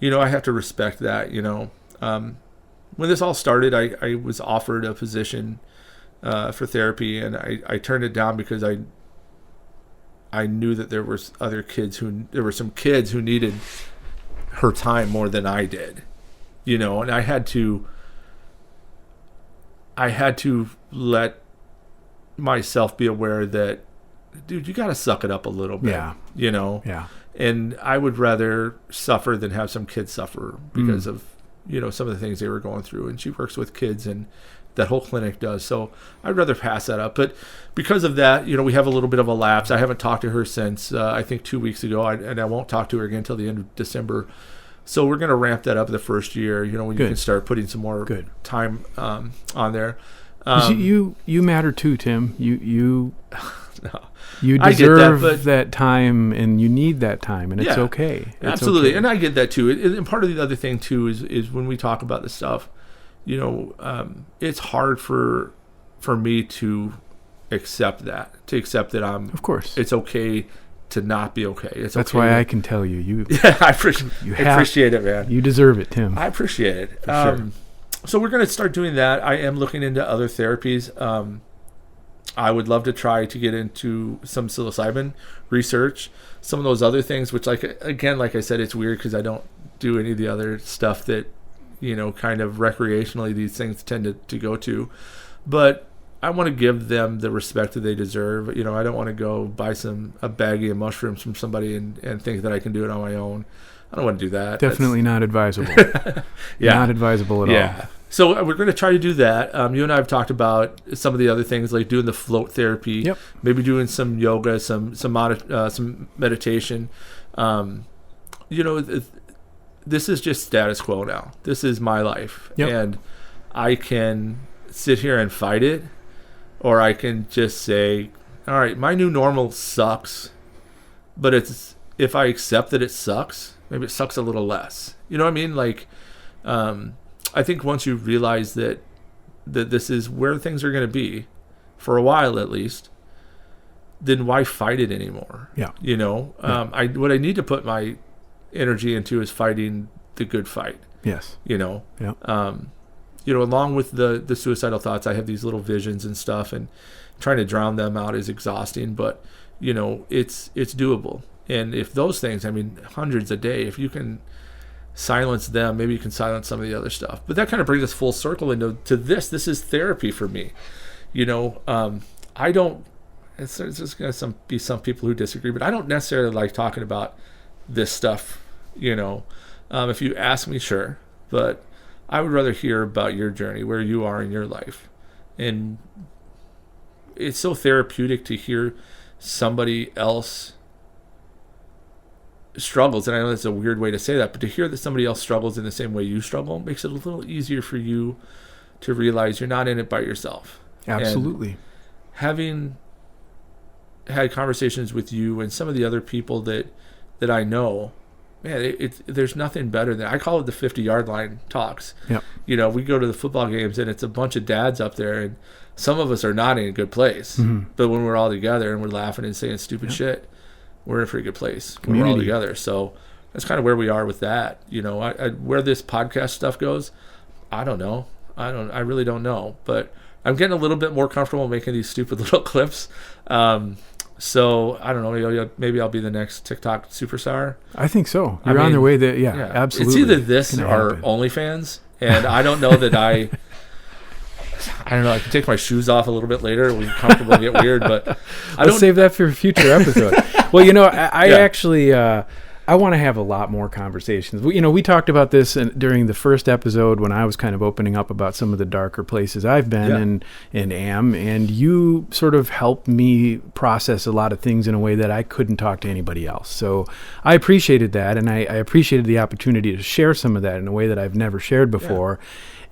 [SPEAKER 2] I have to respect that. When this all started, I was offered a position for therapy, and I turned it down because I knew that there were some kids who needed her time more than I did, and I had to let myself be aware that, dude, you got to suck it up a little bit.
[SPEAKER 1] Yeah.
[SPEAKER 2] Yeah. And I would rather suffer than have some kids suffer because of, some of the things they were going through. And she works with kids, and that whole clinic does. So I'd rather pass that up. But because of that, we have a little bit of a lapse. I haven't talked to her since, I think 2 weeks ago, and I won't talk to her again until the end of December. So we're going to ramp that up the first year, when you can start putting some more time on there.
[SPEAKER 1] You matter too, Tim. You
[SPEAKER 2] no.
[SPEAKER 1] You deserve that time, and you need that time, and it's okay. It's
[SPEAKER 2] absolutely,
[SPEAKER 1] okay.
[SPEAKER 2] And I get that too. And part of the other thing too is when we talk about this stuff, it's hard for me to accept that I'm.
[SPEAKER 1] Of course,
[SPEAKER 2] it's okay to not be okay.
[SPEAKER 1] That's why I can tell you.
[SPEAKER 2] I appreciate it, man.
[SPEAKER 1] You deserve it, Tim.
[SPEAKER 2] I appreciate it.
[SPEAKER 1] For sure.
[SPEAKER 2] So we're going to start doing that. I am looking into other therapies. I would love to try to get into some psilocybin research, some of those other things, which like I said, it's weird because I don't do any of the other stuff that, kind of recreationally these things tend to go to. But I want to give them the respect that they deserve. I don't want to go buy a baggie of mushrooms from somebody and think that I can do it on my own. I don't want to do that.
[SPEAKER 1] Definitely not advisable. Not advisable at all.
[SPEAKER 2] So we're going to try to do that. You and I have talked about some of the other things, like doing the float therapy, maybe doing some yoga, some meditation. This is just status quo now. This is my life, and I can sit here and fight it, or I can just say, all right, my new normal sucks, but if I accept that it sucks, maybe it sucks a little less. You know what I mean? Like, I think once you realize that this is where things are going to be, for a while at least, then why fight it anymore? What I need to put my energy into is fighting the good fight. Yes. Along with the suicidal thoughts, I have these little visions and stuff, and trying to drown them out is exhausting, but it's doable. And if those things, hundreds a day, if you can silence them, maybe you can silence some of the other stuff. But that kind of brings us full circle into this is therapy for me. I don't, there's going to be some people who disagree, but I don't necessarily like talking about this stuff. If you ask me, sure, but I would rather hear about your journey, where you are in your life. And it's so therapeutic to hear somebody else struggles, and I know that's a weird way to say that, but to hear that somebody else struggles in the same way you struggle makes it a little easier for you to realize you're not in it by yourself.
[SPEAKER 1] Absolutely.
[SPEAKER 2] And having had conversations with you and some of the other people that I know, man, there's nothing better than, I call it the 50-yard line talks. Yep. We go to the football games and it's a bunch of dads up there, and some of us are not in a good place, but when we're all together and we're laughing and saying stupid shit, we're in a pretty good place when we're all together. So that's kind of where we are with that. Where this podcast stuff goes, I don't know. I really don't know. But I'm getting a little bit more comfortable making these stupid little clips. So I don't know. Maybe I'll be the next TikTok superstar.
[SPEAKER 1] I think so. You're on the way there. Yeah, absolutely.
[SPEAKER 2] It's either this or OnlyFans, and I don't know that I don't know. I can take my shoes off a little bit later. We comfortable and get weird, but
[SPEAKER 1] let's save that for a future episode. Well, I actually I want to have a lot more conversations. We talked about this during the first episode when I was kind of opening up about some of the darker places I've been and am, and you sort of helped me process a lot of things in a way that I couldn't talk to anybody else. So I appreciated that, and I appreciated the opportunity to share some of that in a way that I've never shared before.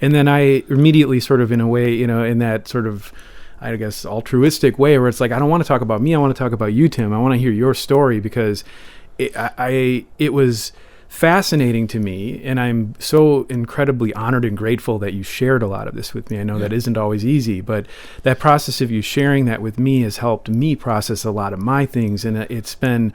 [SPEAKER 1] And then I immediately sort of in a way, in that sort of, I guess, altruistic way where it's like, I don't want to talk about me. I want to talk about you, Tim. I want to hear your story because it was fascinating to me. And I'm so incredibly honored and grateful that you shared a lot of this with me. I know that isn't always easy, but that process of you sharing that with me has helped me process a lot of my things. And it's been,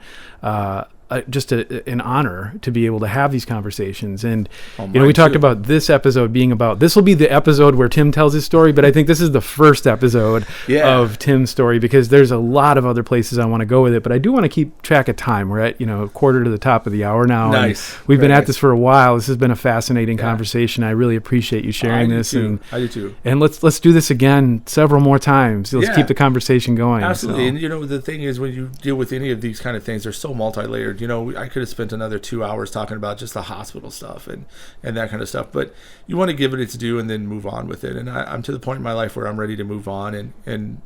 [SPEAKER 1] just an honor to be able to have these conversations. And we talked about this episode being about, this will be the episode where Tim tells his story, but I think this is the first episode of Tim's story because there's a lot of other places I want to go with it, but I do want to keep track of time. We're at a quarter to the top of the hour now.
[SPEAKER 2] Nice.
[SPEAKER 1] We've been at this for a while. This has been a fascinating conversation. I really appreciate you sharing this.
[SPEAKER 2] I do too.
[SPEAKER 1] And let's do this again several more times. Let's keep the conversation going.
[SPEAKER 2] Absolutely. So. And the thing is, when you deal with any of these kind of things, they're so multi-layered. I could have spent another 2 hours talking about just the hospital stuff and that kind of stuff, but you want to give it its due and then move on with it. And I'm to the point in my life where I'm ready to move on. And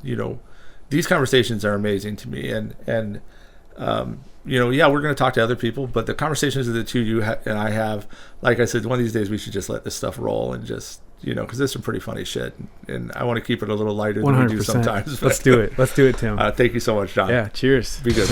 [SPEAKER 2] these conversations are amazing to me. And we're going to talk to other people, but the conversations that the two you and I have, like I said, one of these days we should just let this stuff roll and just, because there's some pretty funny shit, and I want to keep it a little lighter than 100%. We do sometimes.
[SPEAKER 1] Let's do it. Let's do it, Tim.
[SPEAKER 2] Thank you so much, John.
[SPEAKER 1] Yeah, cheers.
[SPEAKER 2] Be good.